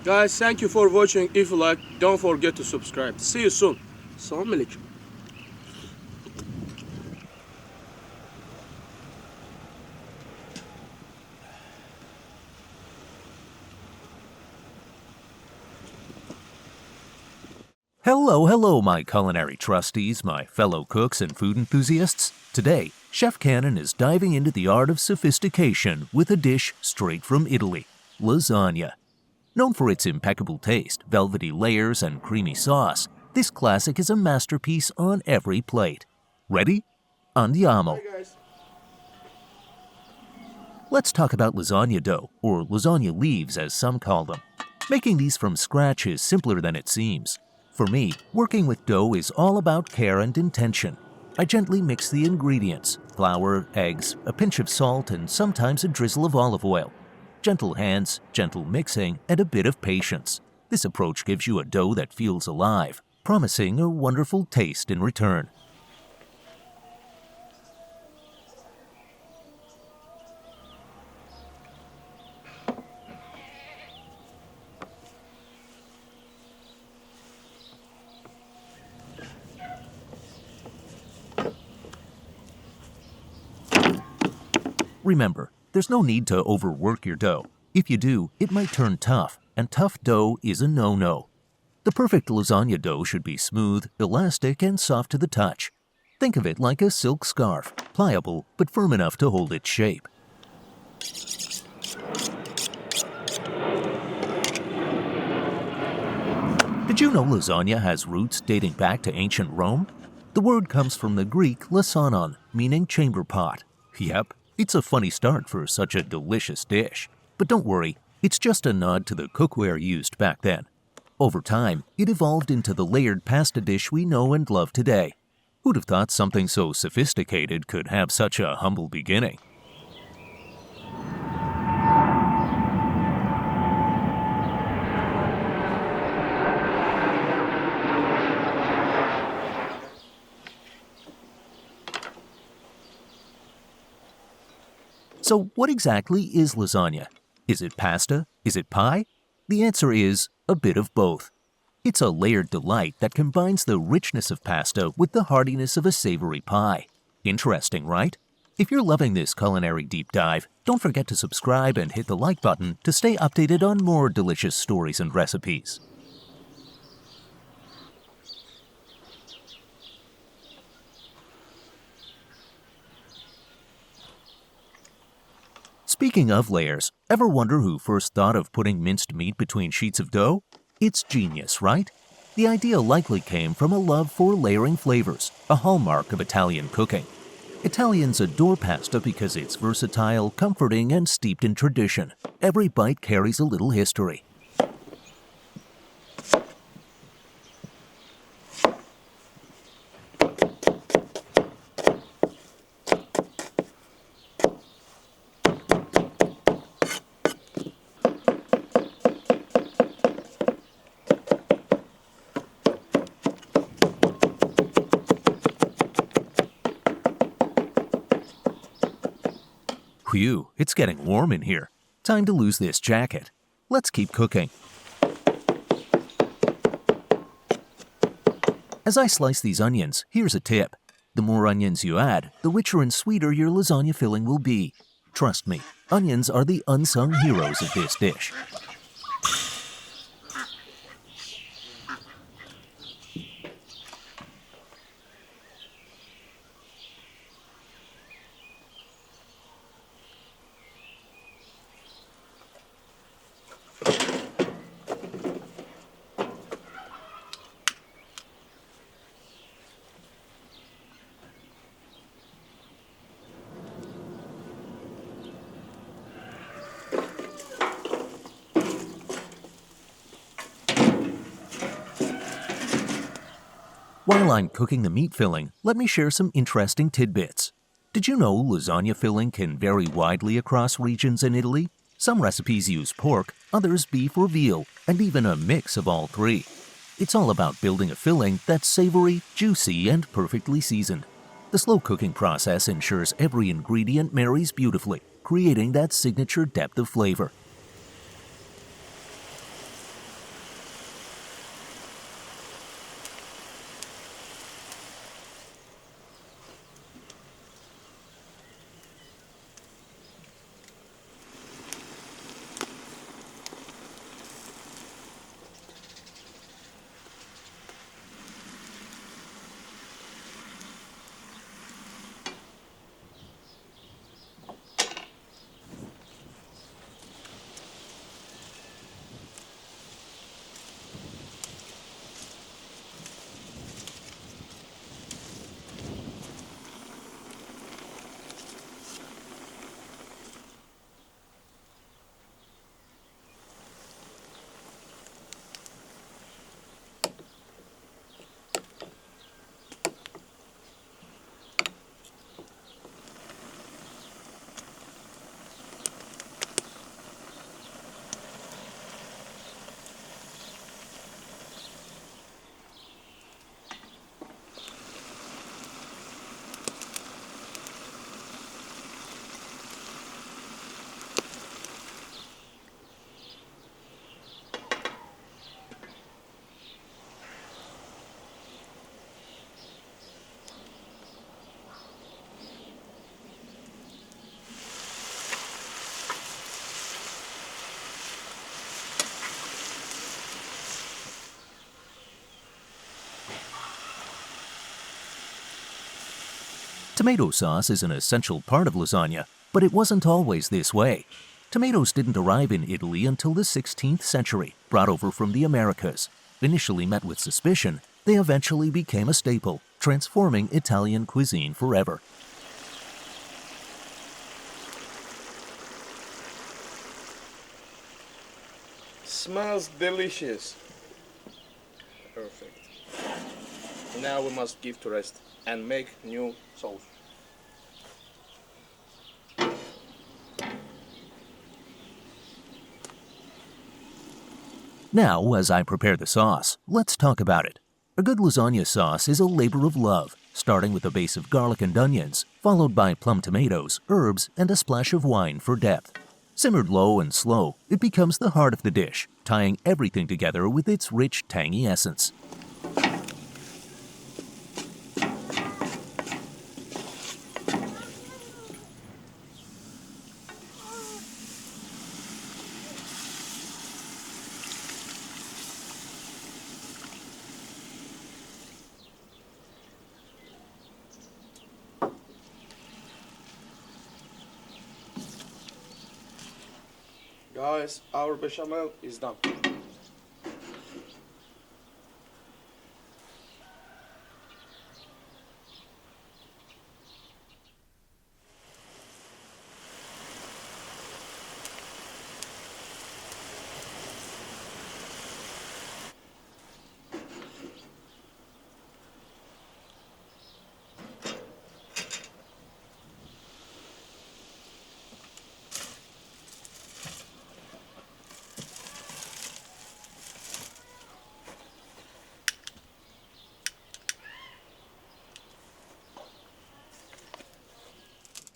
Guys, thank you for watching. If you like, don't forget to subscribe. See you soon. Assalamu alaikum. Hello, my culinary trustees, my fellow cooks and food enthusiasts. Today, Chef Kanan is diving into the art of sophistication with a dish straight from Italy, lasagna. Known for its impeccable taste, velvety layers, and creamy sauce, this classic is a masterpiece on every plate. Ready? Andiamo! Let's talk about lasagna dough, or lasagna leaves as some call them. Making these from scratch is simpler than it seems. For me, working with dough is all about care and intention. I gently mix the ingredients: flour, eggs, a pinch of salt, and sometimes a drizzle of olive oil. Gentle hands, gentle mixing, and a bit of patience. This approach gives you a dough that feels alive, promising a wonderful taste in return. Remember, there's no need to overwork your dough. If you do, it might turn tough. and tough dough is a no-no. The perfect lasagna dough should be smooth, elastic, and soft to the touch. Think of it like a silk scarf, pliable but firm enough to hold its shape. Did you know lasagna has roots dating back to ancient Rome? The word comes from the Greek lasanon, meaning chamber pot. Yep, it's a funny start for such a delicious dish. But don't worry, it's just a nod to the cookware used back then. Over time, it evolved into the layered pasta dish we know and love today. Who'd have thought something so sophisticated could have such a humble beginning? So what exactly is lasagna? Is it pasta? Is it pie? The answer is a bit of both. It's a layered delight that combines the richness of pasta with the heartiness of a savory pie. Interesting, right? If you're loving this culinary deep dive, don't forget to subscribe and hit the like button to stay updated on more delicious stories and recipes. Speaking of layers, ever wonder who first thought of putting minced meat between sheets of dough? It's genius, right? The idea likely came from a love for layering flavors, a hallmark of Italian cooking. Italians adore pasta because it's versatile, comforting, and steeped in tradition. Every bite carries a little history. Phew, it's getting warm in here. Time to lose this jacket. Let's keep cooking. As I slice these onions, here's a tip. The more onions you add, the richer and sweeter your lasagna filling will be. Trust me, onions are the unsung heroes of this dish. While I'm cooking the meat filling, let me share some interesting tidbits. Did you know lasagna filling can vary widely across regions in Italy? Some recipes use pork, others beef or veal, and even a mix of all three. It's all about building a filling that's savory, juicy, and perfectly seasoned. The slow cooking process ensures every ingredient marries beautifully, creating that signature depth of flavor. Tomato sauce is an essential part of lasagna, but it wasn't always this way. Tomatoes didn't arrive in Italy until the 16th century, brought over from the Americas. Initially met with suspicion, they eventually became a staple, transforming Italian cuisine forever. Smells delicious. Perfect. Now we must give to rest and make new sauce. Now, as I prepare the sauce, let's talk about it. A good lasagna sauce is a labor of love, starting with a base of garlic and onions, followed by plum tomatoes, herbs, and a splash of wine for depth. Simmered low and slow, it becomes the heart of the dish, tying everything together with its rich, tangy essence. Guys, our bechamel is done.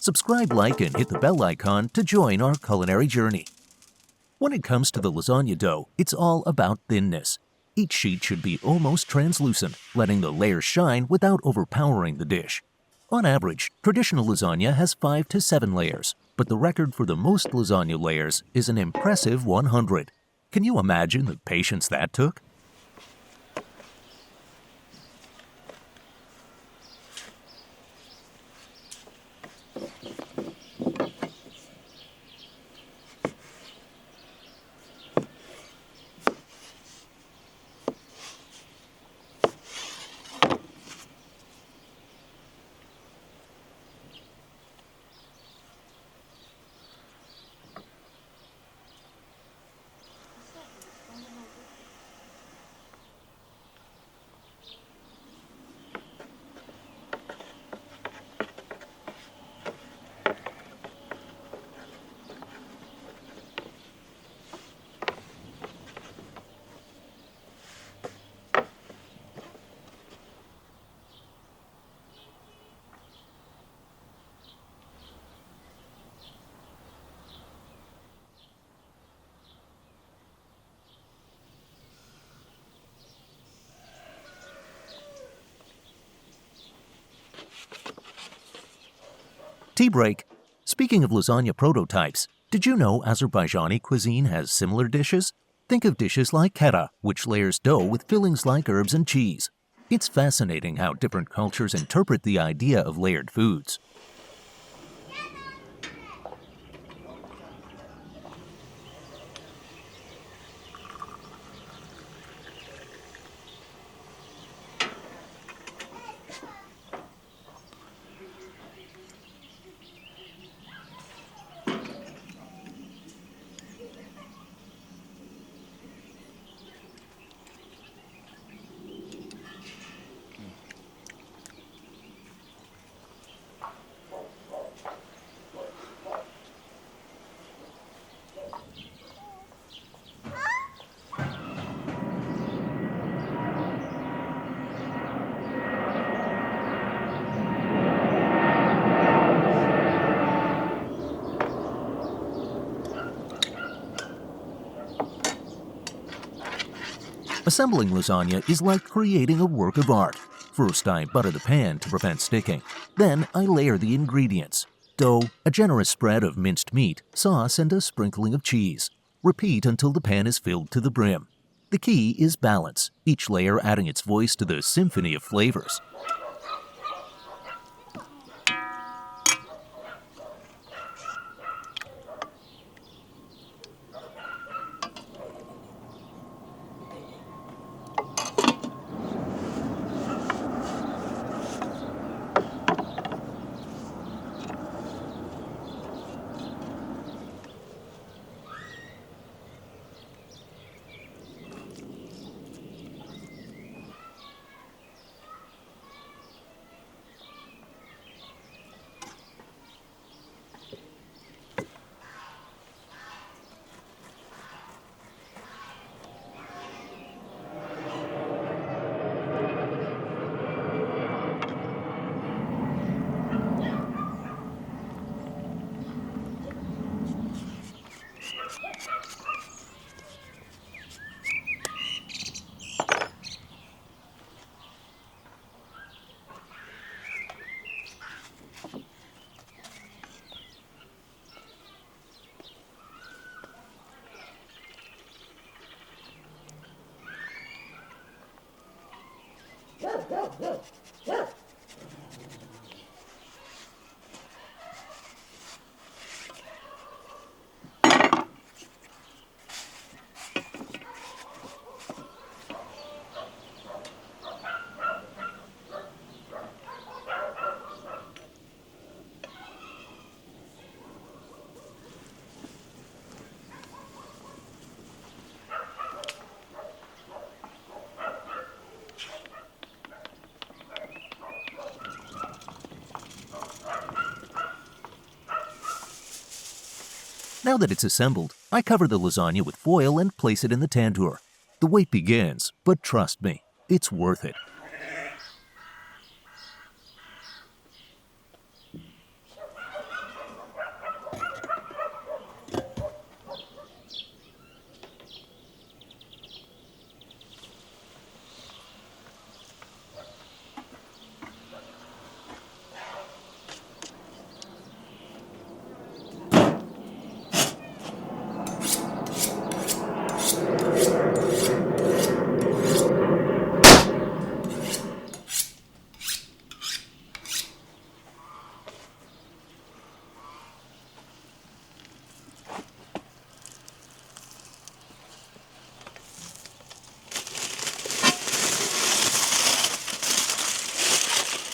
Subscribe, like, and hit the bell icon to join our culinary journey. When it comes to the lasagna dough, it's all about thinness. Each sheet should be almost translucent, letting the layers shine without overpowering the dish. On average, traditional lasagna has 5 to 7 layers, but the record for the most lasagna layers is an impressive 100. Can you imagine the patience that took? Tea break. Speaking of lasagna prototypes, did you know Azerbaijani cuisine has similar dishes? Think of dishes like kera, which layers dough with fillings like herbs and cheese. It's fascinating how different cultures interpret the idea of layered foods. Assembling lasagna is like creating a work of art. First, I butter the pan to prevent sticking. Then, I layer the ingredients: dough, a generous spread of minced meat, sauce, and a sprinkling of cheese. Repeat until the pan is filled to the brim. The key is balance, each layer adding its voice to the symphony of flavors. Now that it's assembled, I cover the lasagna with foil and place it in the tandoor. The wait begins, but trust me, it's worth it.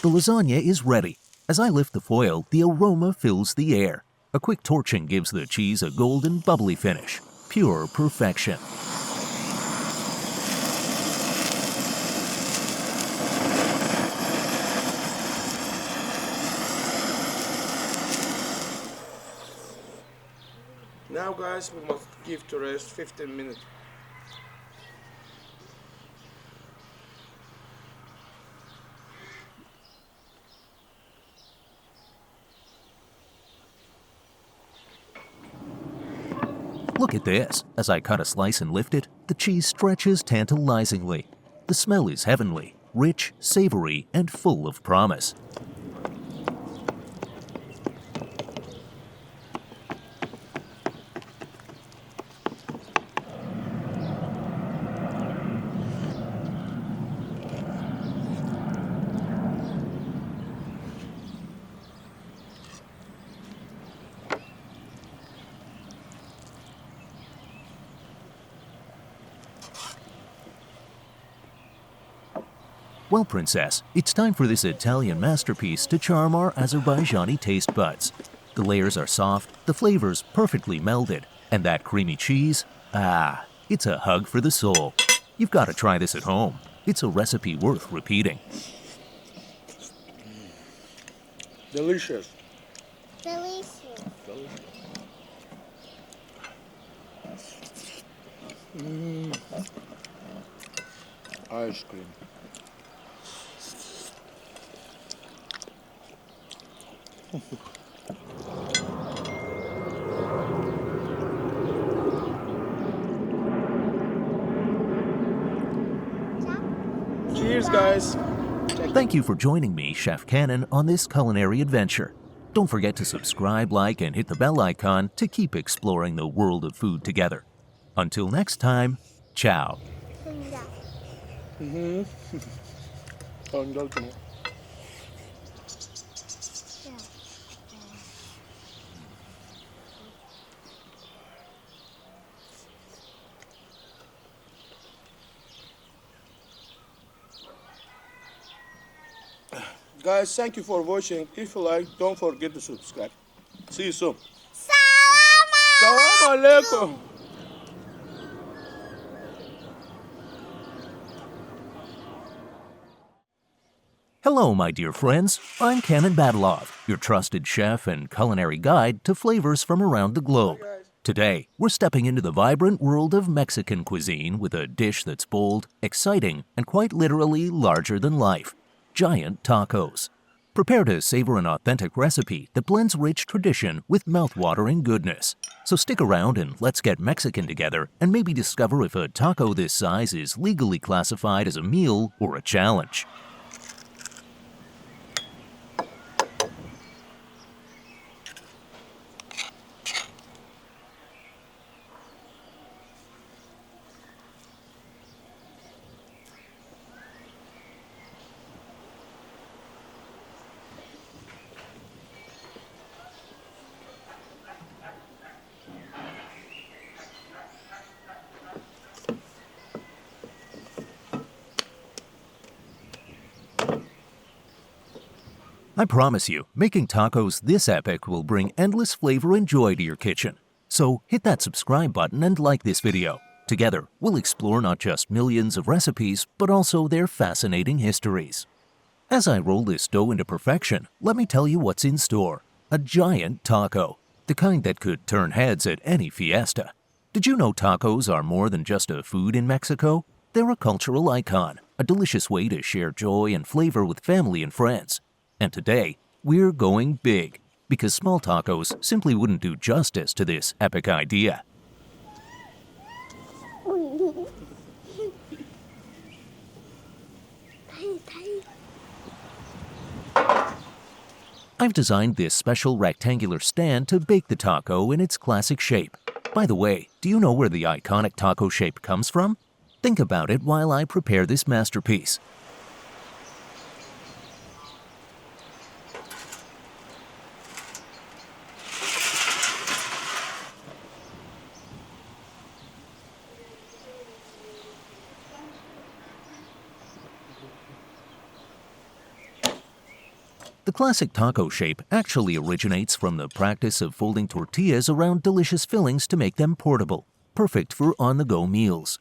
The lasagna is ready. As I lift the foil, the aroma fills the air. A quick torching gives the cheese a golden, bubbly finish. Pure perfection. Now guys, we must give to rest 15 minutes. Look at this. As I cut a slice and lift it, the cheese stretches tantalizingly. The smell is heavenly, rich, savory, and full of promise. Well, Princess, it's time for this Italian masterpiece to charm our Azerbaijani taste buds. The layers are soft, the flavors perfectly melded, and that creamy cheese, it's a hug for the soul. You've got to try this at home. It's a recipe worth repeating. Delicious. Delicious. Ice cream. Cheers, guys. Thank you for joining me, Chef Kanan, on this culinary adventure. Don't forget to subscribe, like, and hit the bell icon to keep exploring the world of food together. Until next time, ciao. Tandoor mo. Guys, thank you for watching. If you like, don't forget to subscribe. See you soon. Salam alaikum. Hello, my dear friends. I'm Kanan Badalov, your trusted chef and culinary guide to flavors from around the globe. Today, we're stepping into the vibrant world of Mexican cuisine with a dish that's bold, exciting, and quite literally larger than life. Giant tacos. Prepare to savor an authentic recipe that blends rich tradition with mouth-watering goodness. So stick around and let's get Mexican together and maybe discover if a taco this size is legally classified as a meal or a challenge. I promise you, making tacos this epic will bring endless flavor and joy to your kitchen. So hit that subscribe button and like this video. Together, we'll explore not just millions of recipes, but also their fascinating histories. As I roll this dough into perfection, let me tell you what's in store. A giant taco, the kind that could turn heads at any fiesta. Did you know tacos are more than just a food in Mexico? They're a cultural icon, a delicious way to share joy and flavor with family and friends. And today, we're going big, because small tacos simply wouldn't do justice to this epic idea. I've designed this special rectangular stand to bake the taco in its classic shape. By the way, do you know where the iconic taco shape comes from? Think about it while I prepare this masterpiece. The classic taco shape actually originates from the practice of folding tortillas around delicious fillings to make them portable, perfect for on-the-go meals.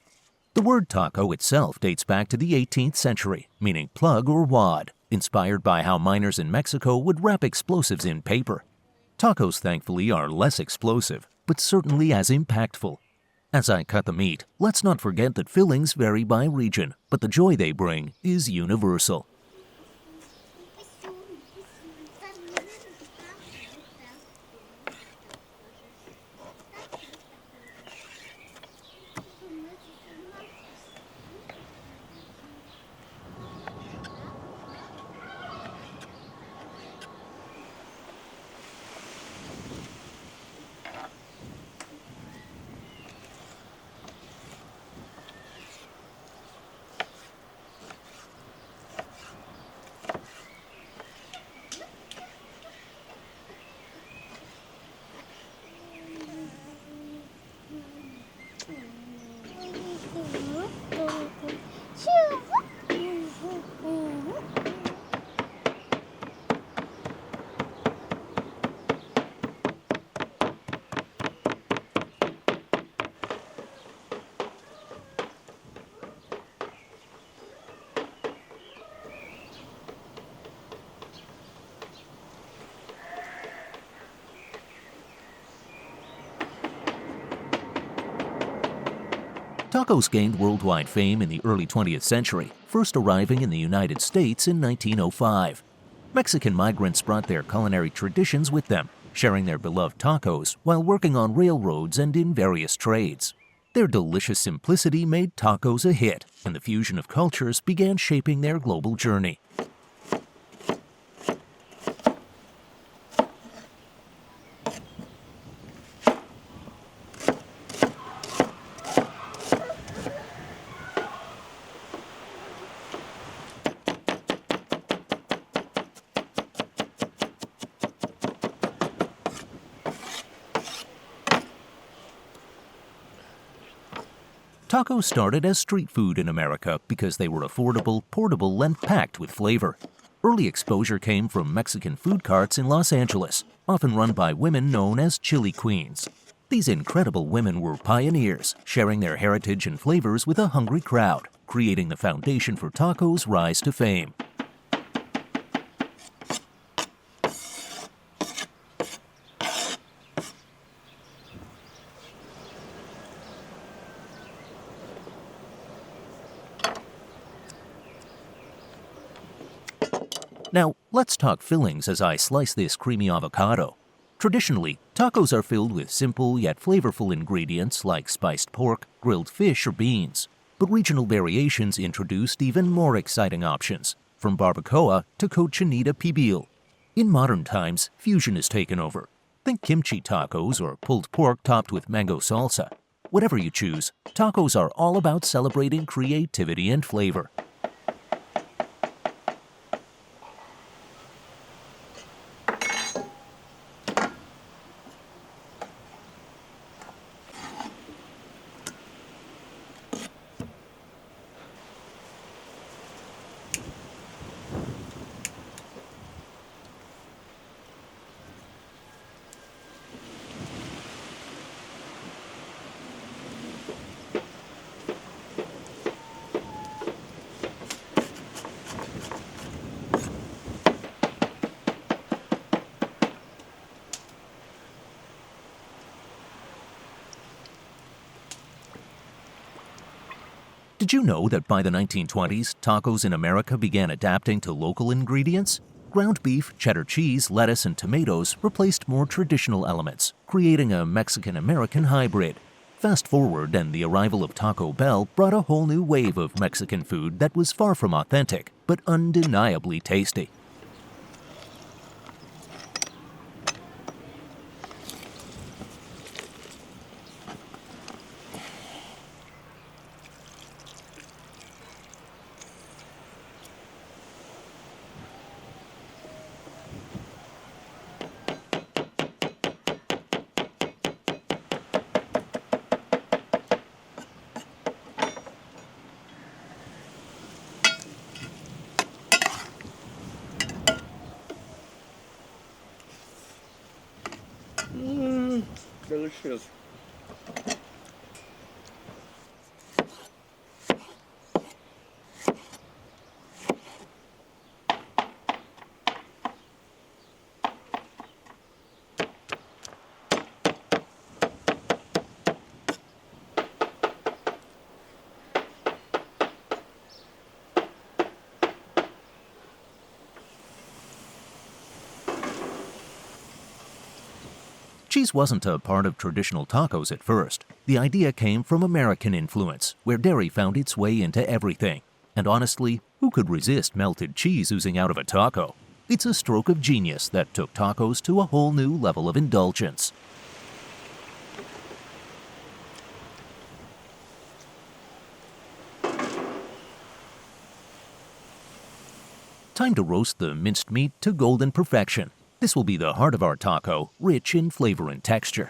The word taco itself dates back to the 18th century, meaning plug or wad, inspired by how miners in Mexico would wrap explosives in paper. Tacos, thankfully, are less explosive, but certainly as impactful. As I cut the meat, let's not forget that fillings vary by region, but the joy they bring is universal. Tacos gained worldwide fame in the early 20th century, first arriving in the United States in 1905. Mexican migrants brought their culinary traditions with them, sharing their beloved tacos while working on railroads and in various trades. Their delicious simplicity made tacos a hit, and the fusion of cultures began shaping their global journey. Tacos started as street food in America because they were affordable, portable, and packed with flavor. Early exposure came from Mexican food carts in Los Angeles, often run by women known as chili queens. These incredible women were pioneers, sharing their heritage and flavors with a hungry crowd, creating the foundation for tacos' rise to fame. Now, let's talk fillings as I slice this creamy avocado. Traditionally, tacos are filled with simple yet flavorful ingredients like spiced pork, grilled fish, or beans. But regional variations introduced even more exciting options, from barbacoa to cochinita pibil. In modern times, fusion has taken over. Think kimchi tacos or pulled pork topped with mango salsa. Whatever you choose, tacos are all about celebrating creativity and flavor. Did you know that by the 1920s, tacos in America began adapting to local ingredients? Ground beef, cheddar cheese, lettuce, and tomatoes replaced more traditional elements, creating a Mexican-American hybrid. Fast forward, and the arrival of Taco Bell brought a whole new wave of Mexican food that was far from authentic, but undeniably tasty. Delicious. Cheese wasn't a part of traditional tacos at first. The idea came from American influence, where dairy found its way into everything. And honestly, who could resist melted cheese oozing out of a taco? It's a stroke of genius that took tacos to a whole new level of indulgence. Time to roast the minced meat to golden perfection. This will be the heart of our taco, rich in flavor and texture.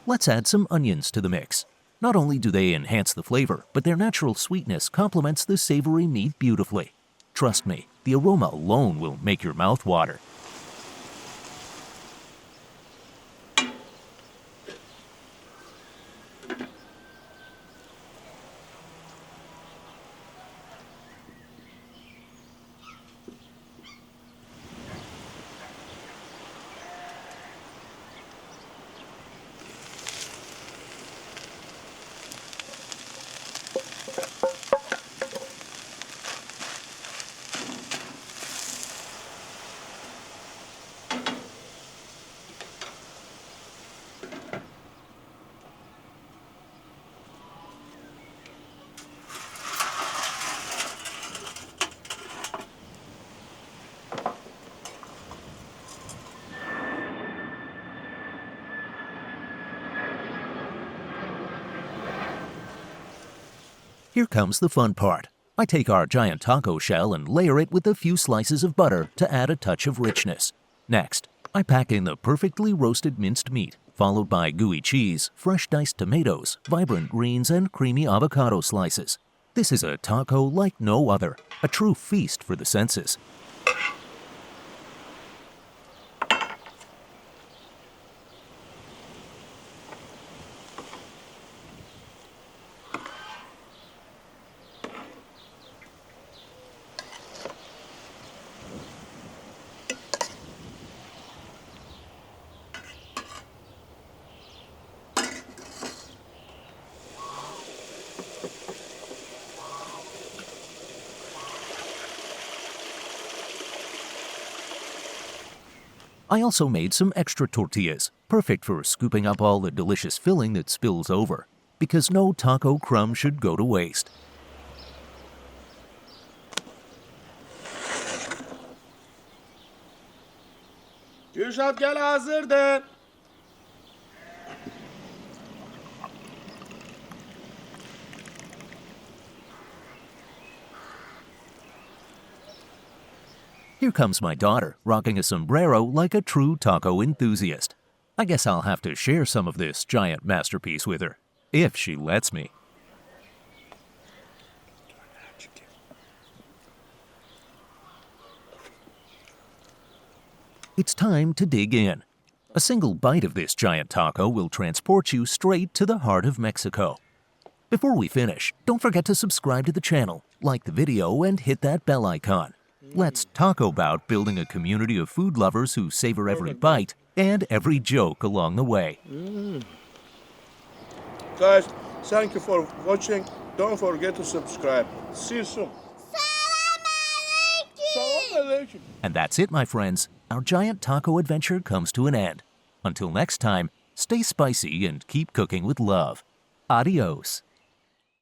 Let's add some onions to the mix. Not only do they enhance the flavor, but their natural sweetness complements the savory meat beautifully. Trust me, the aroma alone will make your mouth water. Here comes the fun part. I take our giant taco shell and layer it with a few slices of butter to add a touch of richness. Next, I pack in the perfectly roasted minced meat, followed by gooey cheese, fresh diced tomatoes, vibrant greens, and creamy avocado slices. This is a taco like no other, a true feast for the senses. I also made some extra tortillas, perfect for scooping up all the delicious filling that spills over, because no taco crumb should go to waste. Gülşat gel hazırdır. Here comes my daughter, rocking a sombrero like a true taco enthusiast. I guess I'll have to share some of this giant masterpiece with her, if she lets me. It's time to dig in. A single bite of this giant taco will transport you straight to the heart of Mexico. Before we finish, don't forget to subscribe to the channel, like the video, and hit that bell icon. Let's talk about building a community of food lovers who savor every bite and every joke along the way. Guys, thank you for watching. Don't forget to subscribe. See you soon. Salam alaikum. And that's it, my friends. Our giant taco adventure comes to an end. Until next time, stay spicy and keep cooking with love. Adios.